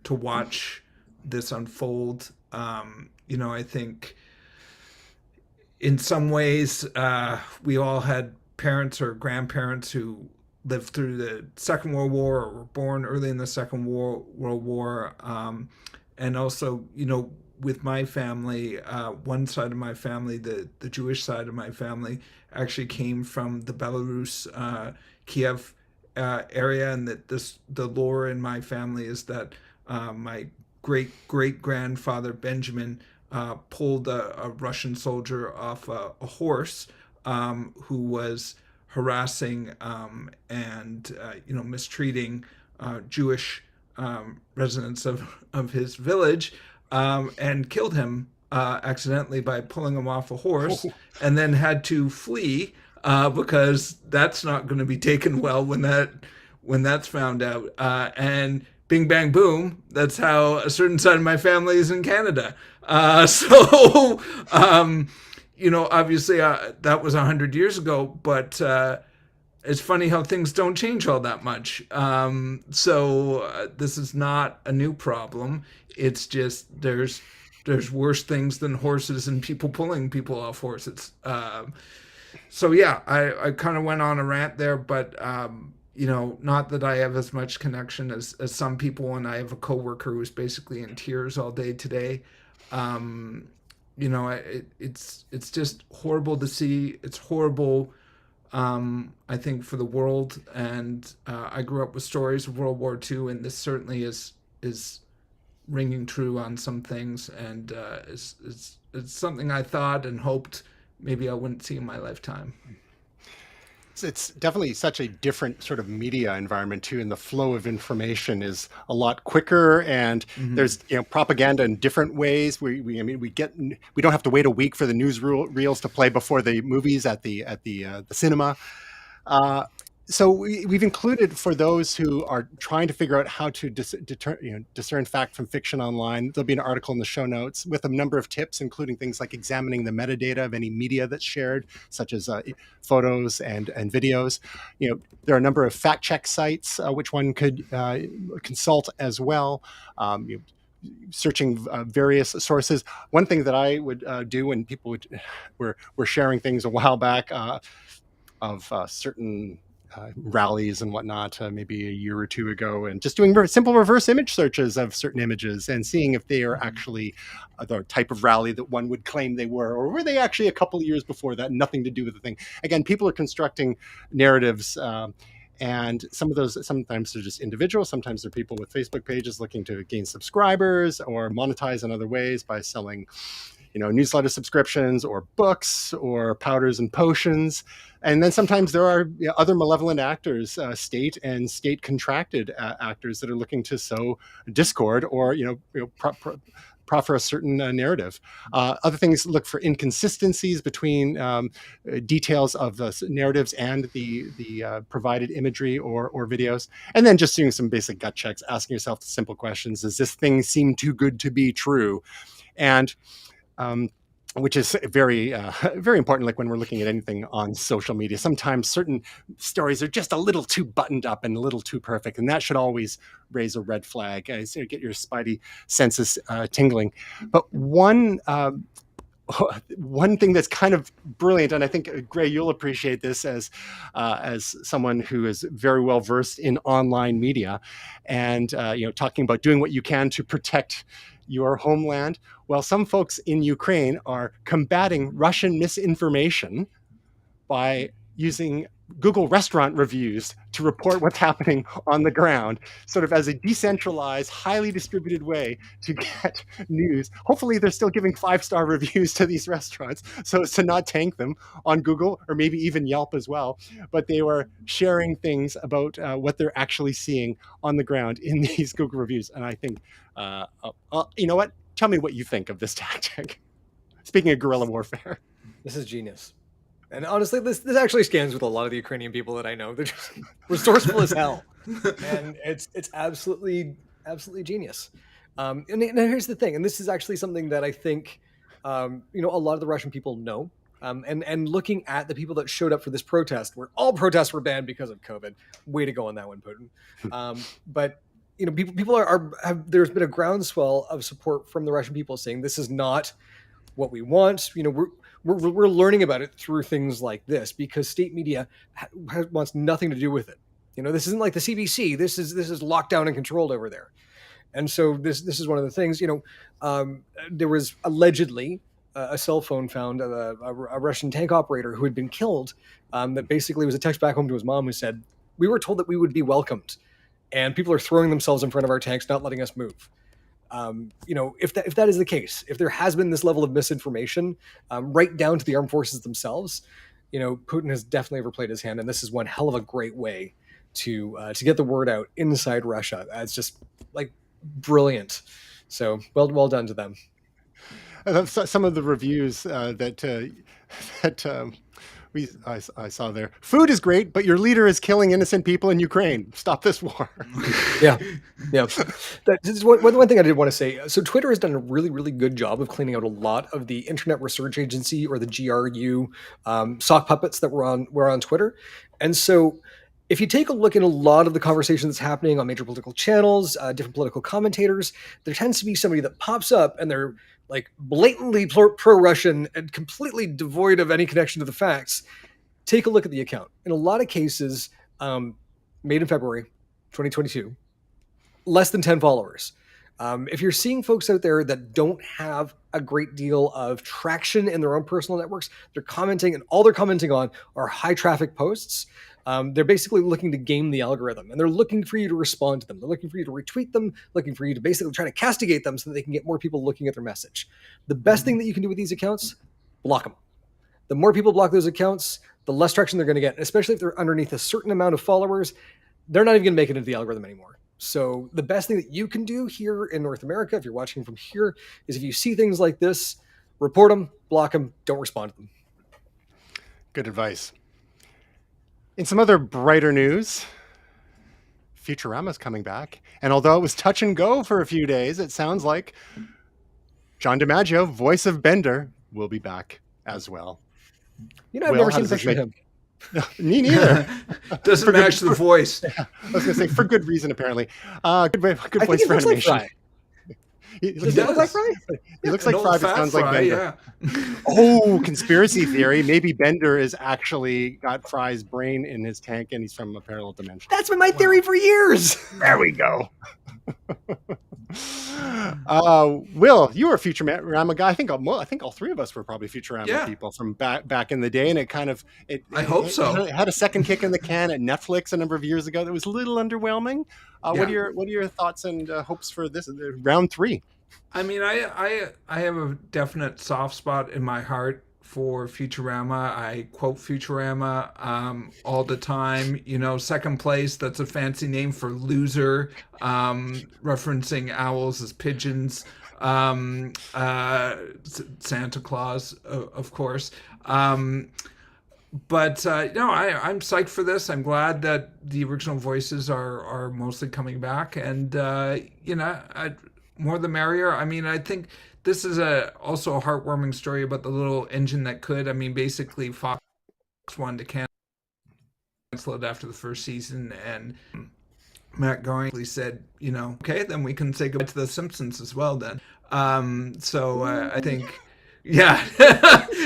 to watch this unfold. I think in some ways we all had parents or grandparents who lived through the Second World War or were born early in the Second World War, and also with my family, one side of my family, the Jewish side of my family, actually came from the Belarus, Kiev area, and that the lore in my family is that my great grandfather Benjamin pulled a Russian soldier off a horse who was harassing and mistreating Jewish residents of his village, and killed him accidentally by pulling him off a horse, and then had to flee because that's not going to be taken well when that's found out. And bing bang boom, that's how a certain side of my family is in Canada. Obviously that was 100 years ago, but it's funny how things don't change all that much. This is not a new problem. It's just there's worse things than horses and people pulling people off horses. I kind of went on a rant there, but not that I have as much connection as some people, and I have a coworker who's basically in tears all day today. It's just horrible to see. It's horrible, I think, for the world. And I grew up with stories of World War II, and this certainly is ringing true on some things, and it's something I thought and hoped maybe I wouldn't see in my lifetime. It's definitely such a different sort of media environment too, and the flow of information is a lot quicker, and there's propaganda in different ways. We don't have to wait a week for the news reels to play before the movies at the cinema. So we've included, for those who are trying to figure out how to discern fact from fiction online, there'll be an article in the show notes with a number of tips, including things like examining the metadata of any media that's shared, such as photos and videos. There are a number of fact check sites which one could consult as well. Searching various sources. One thing that I would do when people were sharing things a while back of certain rallies and whatnot, maybe a year or two ago, and just doing simple reverse image searches of certain images and seeing if they are actually the type of rally that one would claim they were, or were they actually a couple of years before that, nothing to do with the thing. Again, people are constructing narratives, and some of those, sometimes they're just individuals, sometimes they're people with Facebook pages looking to gain subscribers or monetize in other ways by selling newsletter subscriptions or books or powders and potions. And then sometimes there are other malevolent actors, state and state contracted actors that are looking to sow discord or proffer a certain narrative. Other things look for inconsistencies between details of the narratives and the provided imagery or videos. And then just doing some basic gut checks, asking yourself the simple questions: does this thing seem too good to be true? And which is very, very important. Like when we're looking at anything on social media, sometimes certain stories are just a little too buttoned up and a little too perfect, and that should always raise a red flag. So get your spidey senses tingling. But one thing that's kind of brilliant, and I think Gray, you'll appreciate this as someone who is very well versed in online media, and talking about doing what you can to protect your homeland. Well, some folks in Ukraine are combating Russian misinformation by using Google restaurant reviews to report what's happening on the ground, sort of as a decentralized, highly distributed way to get news. Hopefully, they're still giving 5-star reviews to these restaurants so as to not tank them on Google or maybe even Yelp as well. But they were sharing things about what they're actually seeing on the ground in these Google reviews. And I think, you know what? Tell me what you think of this tactic. Speaking of guerrilla warfare. This is genius. And honestly, this actually scans with a lot of the Ukrainian people that I know. They're just resourceful as hell, and it's absolutely genius. And here's the thing, and this is actually something that I think a lot of the Russian people know. And looking at the people that showed up for this protest, where all protests were banned because of COVID, way to go on that one, Putin. But people have there's been a groundswell of support from the Russian people saying this is not what we want. We're learning about it through things like this because state media wants nothing to do with it. This isn't like the CBC. This is locked down and controlled over there. And so this is one of the things. There was allegedly a cell phone found of a Russian tank operator who had been killed. That basically was a text back home to his mom who said, "We were told that we would be welcomed, and people are throwing themselves in front of our tanks, not letting us move." If that is the case, if there has been this level of misinformation, right down to the armed forces themselves, Putin has definitely overplayed his hand, and this is one hell of a great way to get the word out inside Russia. It's just like brilliant. So well done to them. Some of the reviews that I saw there. Food is great, but your leader is killing innocent people in Ukraine. Stop this war. Yeah. This is one thing I did want to say. So Twitter has done a really, really good job of cleaning out a lot of the Internet Research Agency or the GRU sock puppets that were on Twitter. And so if you take a look at a lot of the conversation that's happening on major political channels, different political commentators, there tends to be somebody that pops up and they're like blatantly pro-Russian and completely devoid of any connection to the facts. Take a look at the account. In a lot of cases, made in February 2022, less than 10 followers. If you're seeing folks out there that don't have a great deal of traction in their own personal networks, they're commenting, and all they're commenting on are high traffic posts. They're basically looking to game the algorithm, and they're looking for you to respond to them. They're looking for you to retweet them, looking for you to basically try to castigate them so that they can get more people looking at their message. The best thing that you can do with these accounts, block them. The more people block those accounts, the less traction they're going to get, and especially if they're underneath a certain amount of followers, they're not even going to make it into the algorithm anymore. So the best thing that you can do here in North America, if you're watching from here, is if you see things like this, report them, block them, don't respond to them. Good advice. In some other brighter news, Futurama's coming back. And although it was touch and go for a few days, it sounds like John DiMaggio, voice of Bender, will be back as well. I've never seen a picture of him. Me neither. Doesn't match the voice. I was going to say, for good reason, apparently. Good voice for animation. Like Does it look like Fry? He looks like Fry, but sounds like Bender. Yeah. Oh, conspiracy theory. Maybe Bender has actually got Fry's brain in his tank and he's from a parallel dimension. That's been my theory for years. There we go. Will, you were a Futurama guy. I think all three of us were probably Futurama people from back in the day, and I hope so. It had a second kick in the can at Netflix a number of years ago that was a little underwhelming. What are your thoughts and hopes for this round 3? I mean, I have a definite soft spot in my heart for Futurama. I quote Futurama all the time. Second place, that's a fancy name for loser, referencing owls as pigeons. Santa Claus, of course. But I'm psyched for this. I'm glad that the original voices are mostly coming back, and more the merrier. I mean, I think this is also a heartwarming story about the little engine that could. I mean, basically, Fox wanted to cancel it after the first season, and Matt Groening said, okay, then we can say goodbye to the Simpsons as well then. I think, yeah.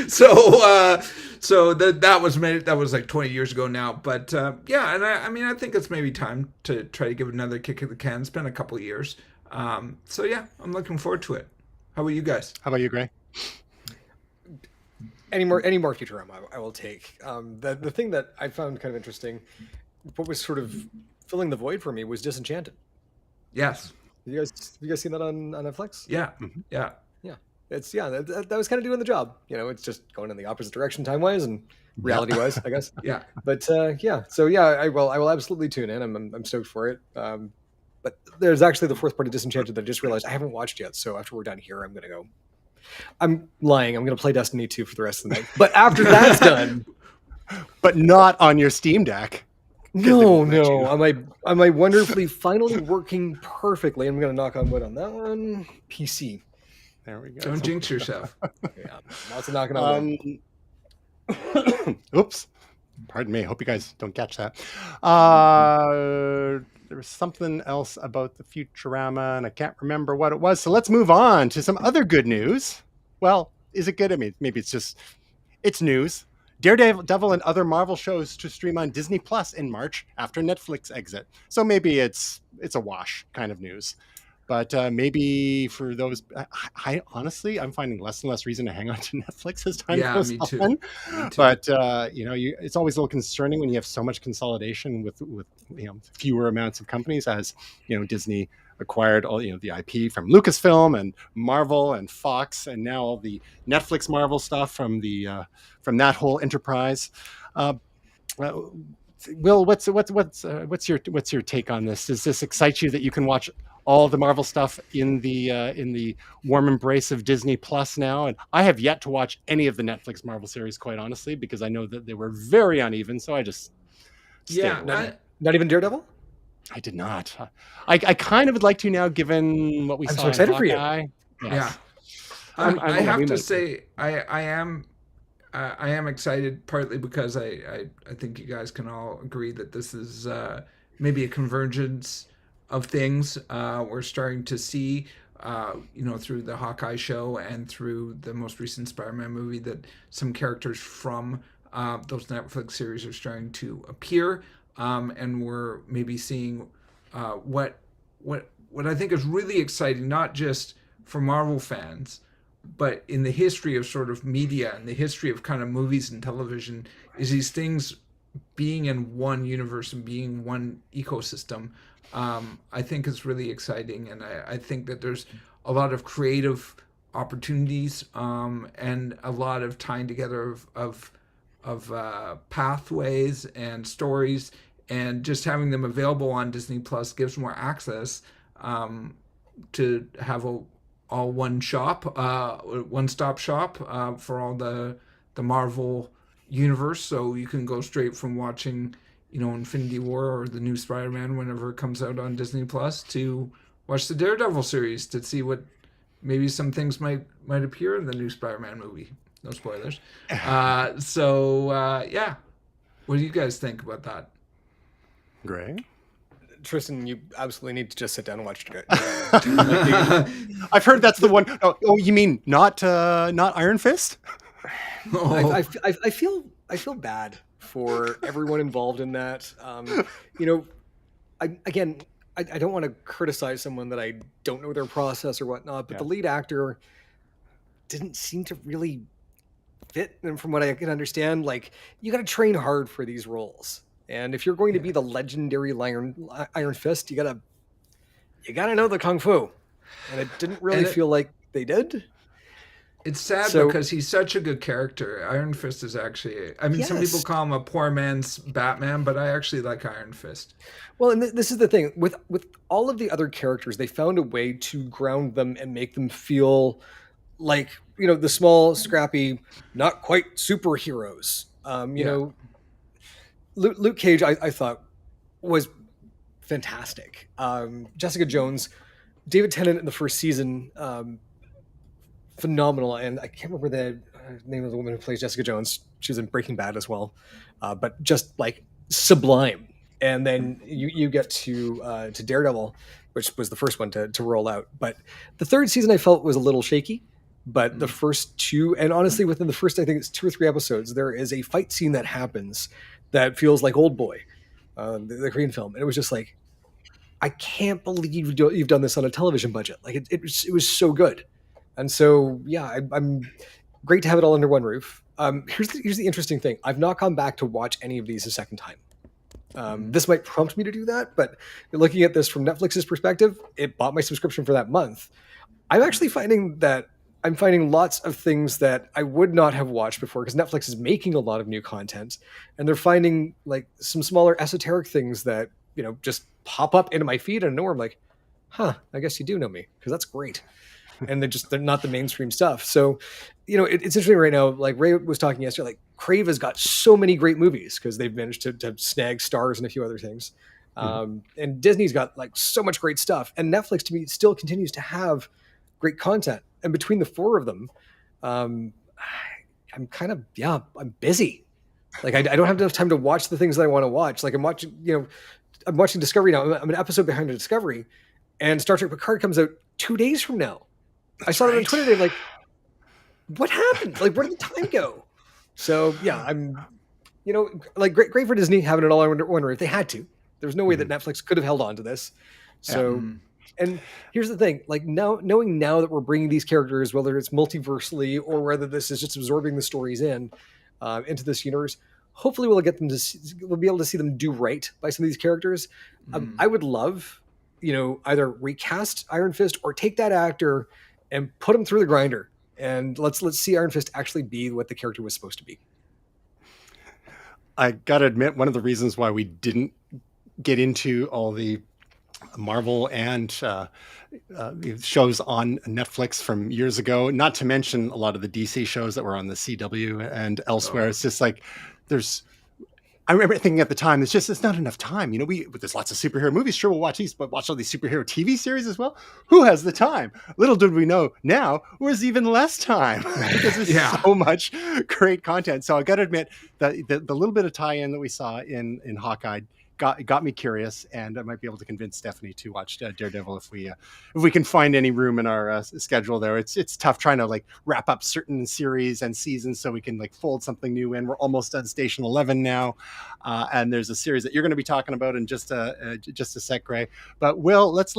so that was made. That was like 20 years ago now. But and I think it's maybe time to try to give it another kick at the can. It's been a couple of years. I'm looking forward to it. How about you guys? How about you, Gray? Any more Futurama I will take. The thing that I found kind of interesting, what was sort of filling the void for me, was Disenchanted. Yes. Have you guys seen that on Netflix? Yeah. Mhm. Yeah. Yeah, it's that was kind of doing the job. It's just going in the opposite direction time wise and reality wise, I guess. Yeah. But so I will absolutely tune in. I'm stoked for it. But there's actually the fourth part of Disenchanted that I just realized I haven't watched yet. So after we're done here, I'm gonna go. I'm lying. I'm gonna play Destiny 2 for the rest of the night. But after that's done, But not on your Steam Deck. no, they won't let on my wonderfully finally working perfectly. I'm gonna knock on wood on that one. PC. There we go. Don't jinx yourself. Yeah, lots of knocking on wood. Oops. Pardon me. Hope you guys don't catch that. There was something else about the Futurama, and I can't remember what it was. So let's move on to some other good news. Well, is it good? I mean, maybe it's news. Daredevil and other Marvel shows to stream on Disney Plus in March after Netflix exit. So maybe it's a wash kind of news. But maybe for those, I honestly, I'm finding less and less reason to hang on to Netflix as time goes me too. on. Me too. But it's always a little concerning when you have so much consolidation with fewer amounts of companies, as Disney acquired all the IP from Lucasfilm and Marvel and Fox, and now all the Netflix Marvel stuff from that whole enterprise. Will, what's your take on this? Does this excite you that you can watch all the Marvel stuff in the warm embrace of Disney Plus now? And I have yet to watch any of the Netflix Marvel series, quite honestly, because I know that they were very uneven. So I just Not even Daredevil. I did not. I kind of would like to now, given what we I'm saw. so excited for you. Hawkeye. Yes. Yeah. I have we to might- say I am excited, partly because I think you guys can all agree that this is maybe a convergence of things. We're starting to see through the Hawkeye show and through the most recent Spider-Man movie that some characters from those Netflix series are starting to appear, and we're maybe seeing what I think is really exciting, not just for Marvel fans, but in the history of sort of media and the history of kind of movies and television, is these things being in one universe and being one ecosystem. I think is really exciting, and I think that there's a lot of creative opportunities and a lot of tying together of pathways and stories, and just having them available on Disney Plus gives more access to have all one stop shop for all the Marvel universe. So you can go straight from watching Infinity War or the new Spider-Man whenever it comes out on Disney Plus to watch the Daredevil series to see what maybe some things might appear in the new Spider-Man movie. No spoilers. Yeah. What do you guys think about that? Great. Tristan, you absolutely need to just sit down and watch it. I've heard that's the one. Oh, you mean not Iron Fist? I feel bad for everyone involved in that. I don't want to criticize someone that I don't know their process or whatnot, but the lead actor didn't seem to really fit. And from what I can understand, like, you got to train hard for these roles. And if you're going to be the legendary Iron Fist, you gotta know the kung fu. And it didn't really feel like they did. It's sad because he's such a good character. Iron Fist is actually, some people call him a poor man's Batman, but I actually like Iron Fist. Well, and this is the thing. With all of the other characters, they found a way to ground them and make them feel like, the small, scrappy, not quite superheroes. Luke Cage, I thought, was fantastic. Jessica Jones, David Tennant in the first season, phenomenal. And I can't remember the name of the woman who plays Jessica Jones. She was in Breaking Bad as well, but just like sublime. And then you get to Daredevil, which was the first one to roll out. But the third season I felt was a little shaky. But the first two, and honestly, within the first, I think it's 2 or 3 episodes, there is a fight scene that happens that feels like Old Boy, the Korean film. And it was just like, I can't believe you've done this on a television budget. Like it was so good. And so, yeah, I'm great to have it all under one roof. Here's the interesting thing. I've not gone back to watch any of these a second time. This might prompt me to do that, but looking at this from Netflix's perspective, it bought my subscription for that month. I'm actually finding lots of things that I would not have watched before because Netflix is making a lot of new content, and they're finding like some smaller esoteric things that just pop up into my feed and I know where I'm like, huh, I guess you do know me, because that's great. And they're not the mainstream stuff. So, it's interesting right now. Like Ray was talking yesterday, like Crave has got so many great movies because they've managed to snag stars and a few other things. And Disney's got like so much great stuff. And Netflix to me still continues to have great content. And between the four of them, I'm busy. Like I don't have enough time to watch the things that I want to watch. Like I'm watching Discovery now. I'm an episode behind the Discovery, and Star Trek Picard comes out 2 days from now. I saw it on Twitter today. I'm like, what happened? Like, where did the time go? So yeah, I'm, like great for Disney having it all. I wonder if they had to. There's no way that Netflix could have held on to this. So, and here's the thing: like knowing now that we're bringing these characters, whether it's multiversally or whether this is just absorbing the stories into this universe, hopefully we'll be able to see them do right by some of these characters. I would love, either recast Iron Fist or take that actor and put him through the grinder, and let's see Iron Fist actually be what the character was supposed to be. I gotta admit, one of the reasons why we didn't get into all the Marvel and shows on Netflix from years ago, not to mention a lot of the DC shows that were on the CW and elsewhere. It's just like I remember thinking at the time, it's not enough time. There's lots of superhero movies. Sure, we'll watch these, but watch all these superhero TV series as well. Who has the time? Little did we know now there's even less time because there's so much great content. So I got to admit that the little bit of tie-in that we saw in Hawkeye got me curious, and I might be able to convince Stephanie to watch Daredevil if we can find any room in our schedule there. It's tough trying to like wrap up certain series and seasons so we can like fold something new in. We're almost on Station 11 now, and there's a series that you're going to be talking about in just a sec, Gray. But Will, let's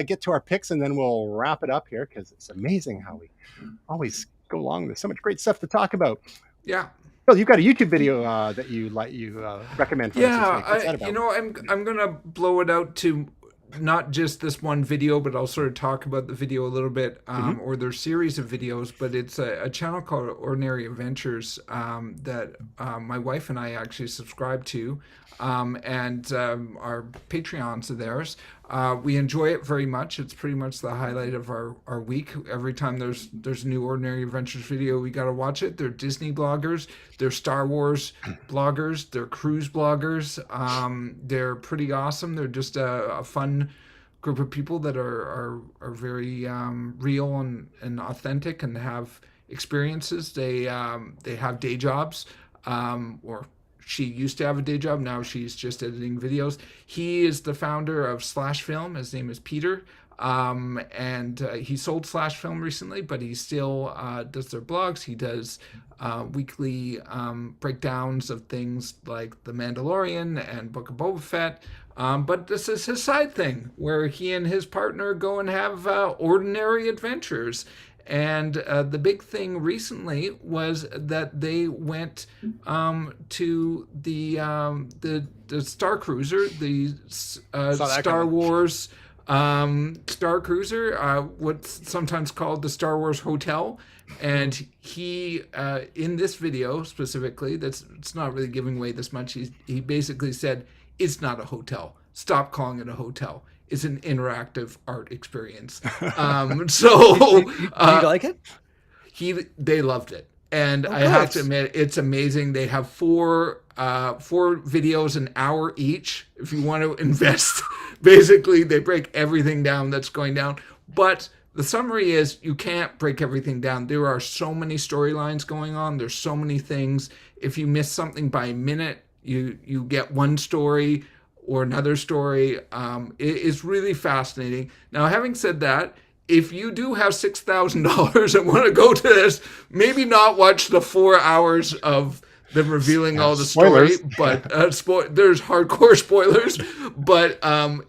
get to our picks and then we'll wrap it up here because it's amazing how we always go along. There's so much great stuff to talk about. Yeah. Well, you've got a YouTube video that you recommend for us. What's that about? I'm gonna blow it out to not just this one video, but I'll sort of talk about the video a little bit, or their series of videos. But it's a channel called Ordinary Adventures that my wife and I actually subscribe to, and our Patreons of theirs. We enjoy it very much. It's pretty much the highlight of our week. Every time there's a new Ordinary Adventures video, we got to watch it. They're Disney bloggers, they're Star Wars bloggers, they're cruise bloggers. They're pretty awesome. They're just a fun group of people that are very real and authentic and have experiences. They have day jobs, or she used to have a day job. Now she's just editing videos. He is the founder of Slash Film. His name is Peter. And he sold Slash Film recently, but he still does their blogs. He does weekly breakdowns of things like The Mandalorian and Book of Boba Fett. But this is his side thing where he and his partner go and have ordinary adventures. And the big thing recently was that they went to the Star Cruiser, the Star Wars Star Cruiser, what's sometimes called the Star Wars Hotel. And he, in this video specifically, it's not really giving away this much. He basically said, it's not a hotel. Stop calling it a hotel. It's an interactive art experience. So do you like it? They loved it, and I have to admit, it's amazing. They have four videos an hour each. If you want to invest, basically they break everything down that's going down. But the summary is you can't break everything down. There are so many storylines going on. There's so many things. If you miss something by a minute, you get one story or another story. It is really fascinating. Now, having said that, if you do have $6,000 and want to go to this, maybe not watch the 4 hours of them revealing all the spoilers. story, but there's hardcore spoilers. But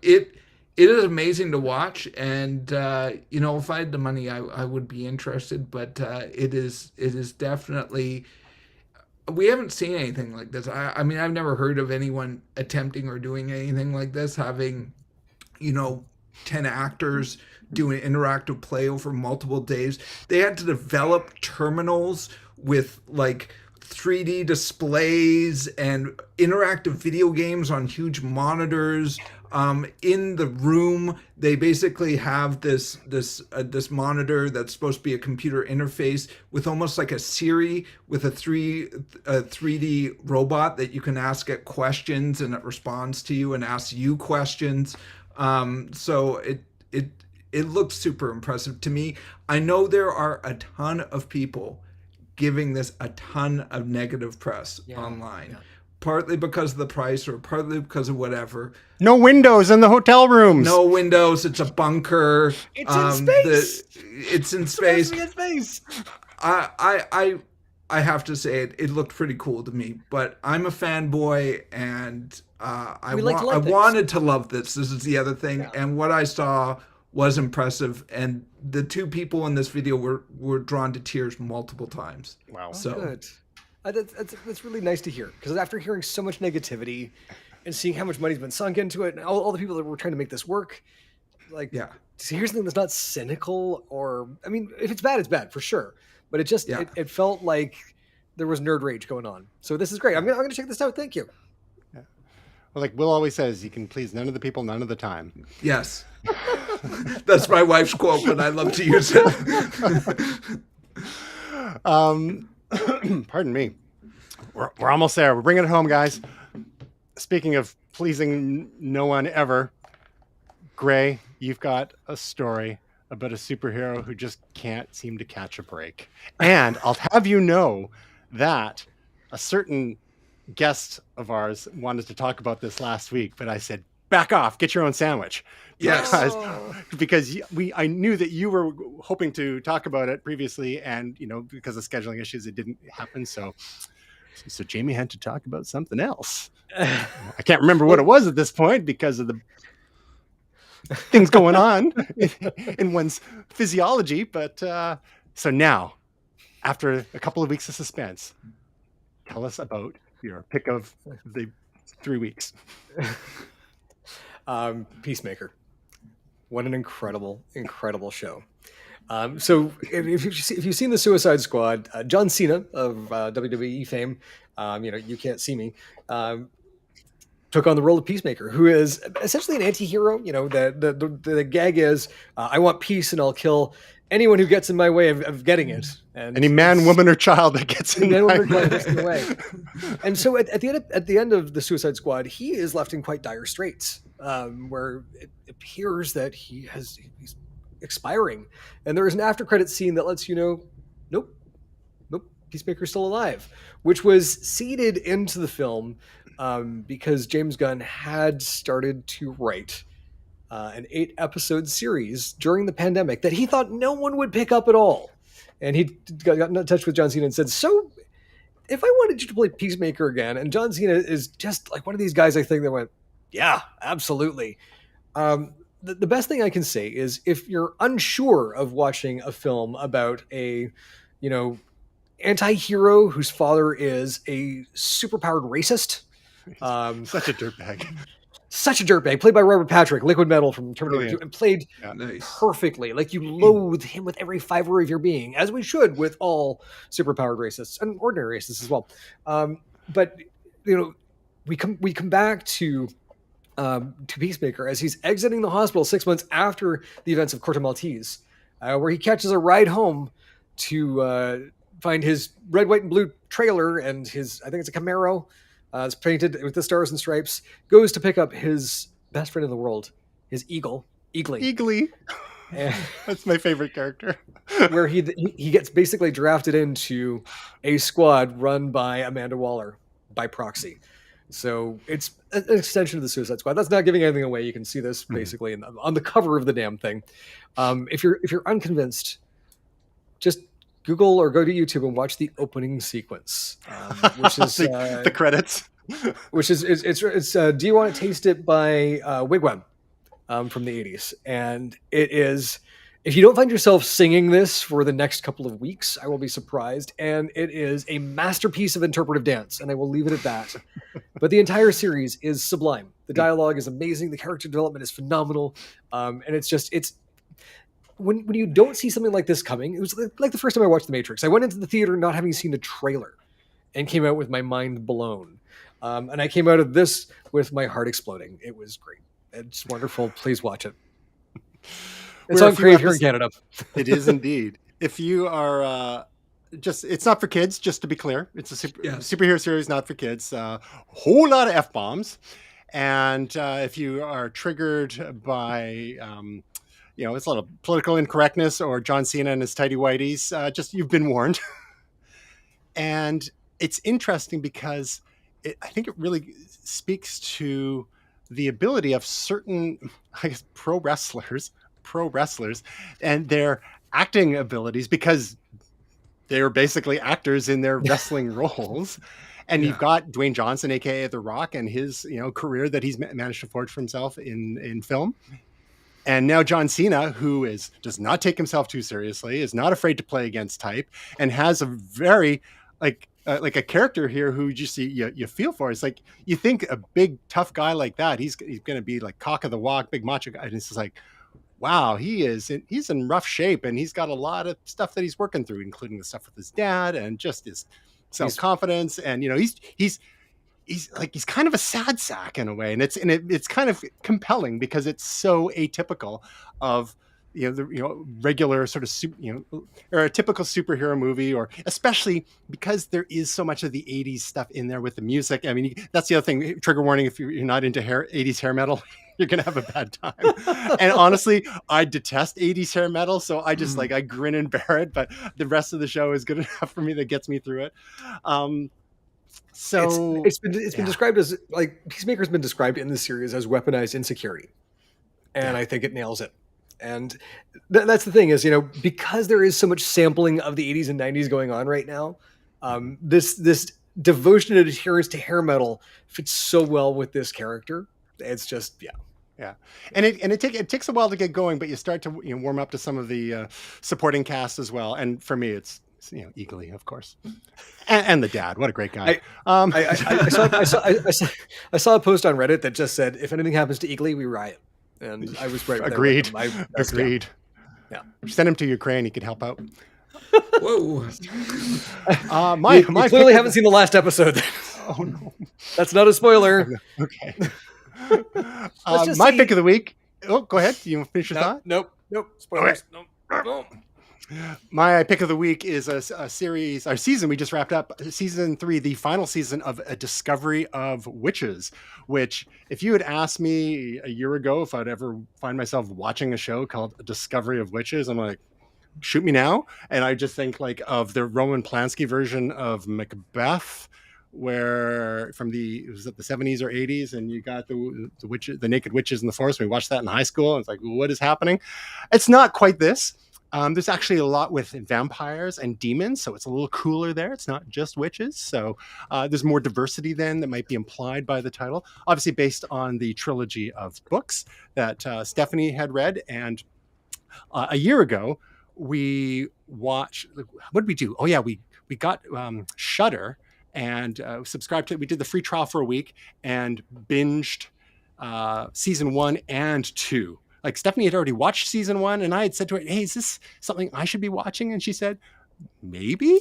it is amazing to watch, and if I had the money, I would be interested. But it is definitely we haven't seen anything like this. I mean, I've never heard of anyone attempting or doing anything like this, having, you know, 10 actors doing interactive play over multiple days. They had to develop terminals with like 3D displays and interactive video games on huge monitors. In the room, they basically have this monitor that's supposed to be a computer interface with almost like a Siri with a 3D robot that you can ask it questions and it responds to you and asks you questions. So it looks super impressive to me. I know there are a ton of people giving this a ton of negative press online, partly because of the price or partly because of whatever. No windows in the hotel rooms. No windows. It's a bunker. It's in space. It's in space. It's in space. I have to say it looked pretty cool to me, but I'm a fanboy and I wanted to love this. This is the other thing, and what I saw was impressive. And the two people in this video were drawn to tears multiple times. Wow. So good. That's really nice to hear, because after hearing so much negativity and seeing how much money's been sunk into it and all the people that were trying to make this work, like, to hear something that's not cynical, or, I mean, if it's bad for sure, but it just it felt like there was nerd rage going on. So this is great. I'm gonna check this out. Thank you. Well, like Will always says, you can please none of the people none of the time. Yes. That's my wife's quote, but I love to use it. Pardon me. We're almost there. We're bringing it home, guys. Speaking of pleasing no one ever, Gray, you've got a story about a superhero who just can't seem to catch a break. And I'll have you know that a certain guest of ours wanted to talk about this last week, but I said, back off, get your own sandwich. Yes. Because I knew that you were hoping to talk about it previously, and because of scheduling issues, it didn't happen. So Jamie had to talk about something else. I can't remember what it was at this point because of the things going on in one's physiology. But so now, after a couple of weeks of suspense, tell us about your pick of the 3 weeks. Peacemaker. What an incredible show. So if you've seen the Suicide Squad, John Cena of WWE fame, You Can't See Me, took on the role of Peacemaker, who is essentially an anti-hero. The gag is, I want peace and I'll kill anyone who gets in my way of getting it. And any man, woman, or child that gets in my way. And so at the end of the Suicide Squad, he is left in quite dire straits, where it appears that he's expiring. And there is an after credit scene that lets you know, nope, Peacemaker's still alive, which was seeded into the film because James Gunn had started to write an 8-episode series during the pandemic that he thought no one would pick up at all. And he got in touch with John Cena and said, so if I wanted you to play Peacemaker again, and John Cena is just like one of these guys, I think, that went, yeah, absolutely. The best thing I can say is, if you're unsure of watching a film about a, anti-hero whose father is a superpowered racist. Such a dirtbag. Played by Robert Patrick, Liquid Metal from Terminator 2, and played perfectly. Like, you loathe him with every fiber of your being, as we should with all superpowered racists and ordinary racists as well. But we come back to Peacemaker as he's exiting the hospital 6 months after the events of Corto Maltese, where he catches a ride home to find his red, white, and blue trailer and I think it's a Camaro. It's painted with the stars and stripes, goes to pick up his best friend in the world, his Eagly. That's my favorite character. Where he gets basically drafted into a squad run by Amanda Waller by proxy. So it's an extension of the Suicide Squad. That's not giving anything away. You can see this basically on the cover of the damn thing. If you're unconvinced, just Google or go to YouTube and watch the opening sequence, which is the credits. Which is it's Do You Want to Taste It by Wigwam from the 80s, and it is If you don't find yourself singing this for the next couple of weeks, I will be surprised. And it is a masterpiece of interpretive dance, and I will leave it at that. But the entire series is sublime. The dialogue is amazing. The character development is phenomenal. And it's when you don't see something like this coming, it was like the first time I watched The Matrix. I went into the theater not having seen a trailer and came out with my mind blown. And I came out of this with my heart exploding. It was great. It's wonderful. Please watch it. It's on Crave here in Canada. It is indeed. If you are it's not for kids, just to be clear. It's a superhero series, not for kids. Whole lot of F-bombs. And if you are triggered by, it's a lot of political incorrectness or John Cena and his tighty whities, you've been warned. And it's interesting because I think it really speaks to the ability of certain, I guess, pro wrestlers and their acting abilities, because they are basically actors in their wrestling roles. And you've got Dwayne Johnson, aka The Rock, and his career that he's managed to forge for himself in film. And now John Cena, who does not take himself too seriously, is not afraid to play against type, and has a very like a character here who just you feel for. It's like you think a big tough guy like that, he's going to be like cock of the walk, big macho guy, and it's just like, wow, he's in rough shape, and he's got a lot of stuff that he's working through, including the stuff with his dad and just his self-confidence. And he's kind of a sad sack in a way, and it's kind of compelling because it's so atypical of regular sort of or a typical superhero movie, or especially because there is so much of the 80s stuff in there with the music. I mean, that's the other thing. Trigger warning: if you're not into 80s hair metal, you're gonna have a bad time. And honestly, I detest 80s hair metal, so I just I grin and bear it. But the rest of the show is good enough for me that gets me through it. So it's been described as, like, Peacemaker's been described in this series as weaponized insecurity, and I think it nails it. And that's the thing is, because there is so much sampling of the 80s and 90s going on right now, this devotion and adherence to hair metal fits so well with this character. It's just yeah, and it takes a while to get going, but you start to warm up to some of the supporting cast as well. And for me, it's Eagly, of course, and the dad. What a great guy. I saw a post on Reddit that just said, if anything happens to Eagly, we riot. And I was right. Agreed. Agreed. Yeah. Send him to Ukraine. He could help out. Whoa. My clearly haven't seen the last episode. Oh no, that's not a spoiler. Okay. My pick of the week. Oh, go ahead. You finish your thought? Nope. Spoilers. Okay. Nope. My pick of the week is a series, our season we just wrapped up, season 3, the final season of A Discovery of Witches, which, if you had asked me a year ago if I'd ever find myself watching a show called A Discovery of Witches, I'm like, shoot me now. And I just think of the Roman Polanski version of Macbeth, where it was the 70s or 80s, and you got the witches, the naked witches in the forest. We watched that in high school, and it's like, what is happening? It's not quite this. There's actually a lot with vampires and demons, so it's a little cooler there. It's not just witches, so there's more diversity then that might be implied by the title. Obviously based on the trilogy of books that Stephanie had read, and a year ago we watched. What did we do? Oh yeah, we got Shudder and subscribed to it. We did the free trial for a week and binged season 1 and 2. Like, Stephanie had already watched season 1, and I had said to her, hey, is this something I should be watching? And she said, maybe.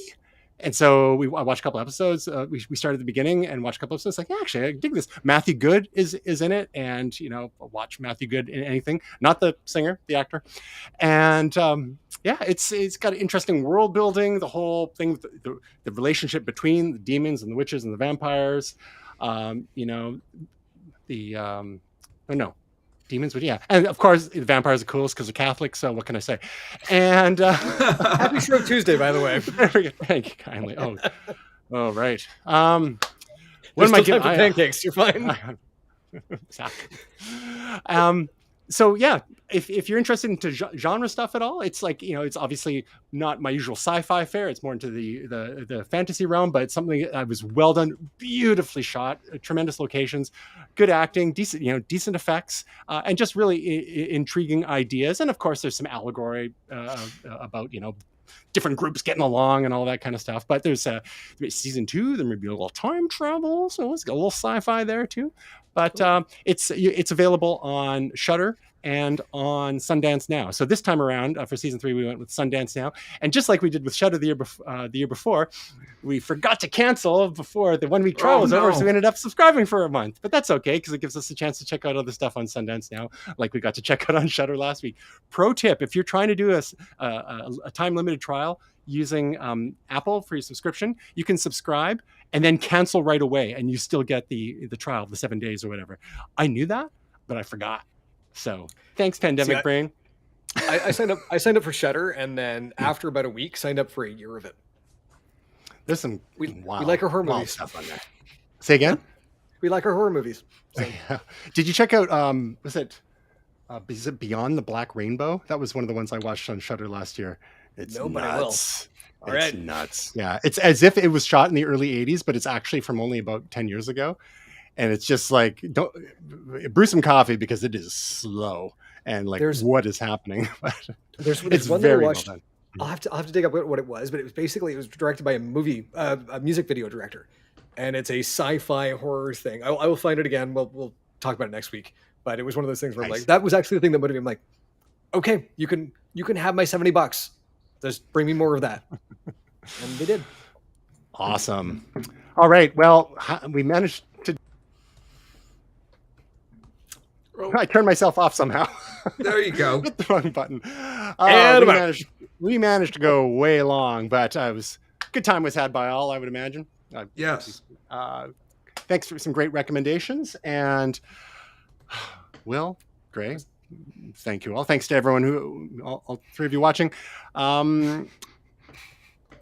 And so I watched a couple episodes. We started at the beginning and watched a couple episodes. Like, yeah, actually, I dig this. Matthew Good is in it. And, I'll watch Matthew Good in anything. Not the singer, the actor. And, it's got interesting world building. The whole thing, the relationship between the demons and the witches and the vampires. Demons, but yeah, and of course the vampires are coolest because they're Catholic. So what can I say? And happy Shrove Tuesday, by the way. Thank you kindly. Oh, right. What am I giving? Pancakes. You're fine. Exactly. So yeah, if you're interested into genre stuff at all, it's like, it's obviously not my usual sci-fi fare. It's more into the fantasy realm, but it's something that was well done, beautifully shot, tremendous locations, good acting, decent effects, and just really intriguing ideas. And of course, there's some allegory about different groups getting along and all that kind of stuff. But there's season 2. There may be a little time travel, so it's got a little sci-fi there too. But it's available on Shudder and on Sundance Now. So this time around for season 3, we went with Sundance Now, and just like we did with Shudder the year before, we forgot to cancel before the 1 week trial was over, so we ended up subscribing for a month. But that's okay, because it gives us a chance to check out other stuff on Sundance Now, like we got to check out on Shudder last week. Pro tip: if you're trying to do a time limited trial using Apple for your subscription, you can subscribe and then cancel right away, and you still get the trial, the 7 days or whatever. I knew that, but I forgot. So thanks, Pandemic Brain. I signed up for Shudder, and then after about a week, signed up for a year of it. There's some we like our horror movies stuff on there. Say again. We like our horror movies. So. Did you check out? Is it Beyond the Black Rainbow? That was one of the ones I watched on Shudder last year. It's nuts. All right. It's nuts. Yeah, it's as if it was shot in the early 80s, but it's actually from only about 10 years ago. And it's just like, don't brew some coffee, because it is slow and like what is happening. There's it's one very that I watched. well done. I'll have to dig up what it was, but it was directed by a music video director, and it's a sci-fi horror thing. I will find it again. We'll talk about it next week. But it was one of those things where I'm like, that was actually the thing that motivated me. I'm like, okay, you can have my $70. Just bring me more of that. And they did. Awesome. All right. Well, we managed to. I turned myself off somehow. There you go. Hit the wrong button. And we managed to go way long, but good time was had by all, I would imagine. Yes. Thanks for some great recommendations. And Will, Gray, thank you all. Thanks to everyone all 3 of you watching.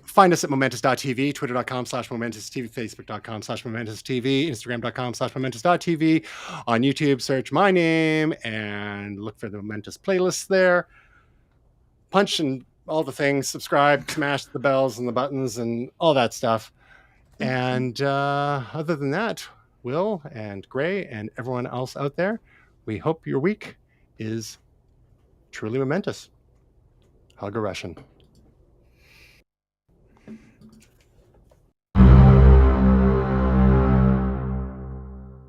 Find us at momentous.tv, twitter.com/momentous.tv, facebook.com/momentous.tv, instagram.com/momentous.tv. On YouTube, search my name and look for the Momentous playlist there. Punch and all the things, subscribe, smash the bells and the buttons and all that stuff. And other than that, Will and Gray and everyone else out there, we hope your week is truly momentous. Hug a Russian.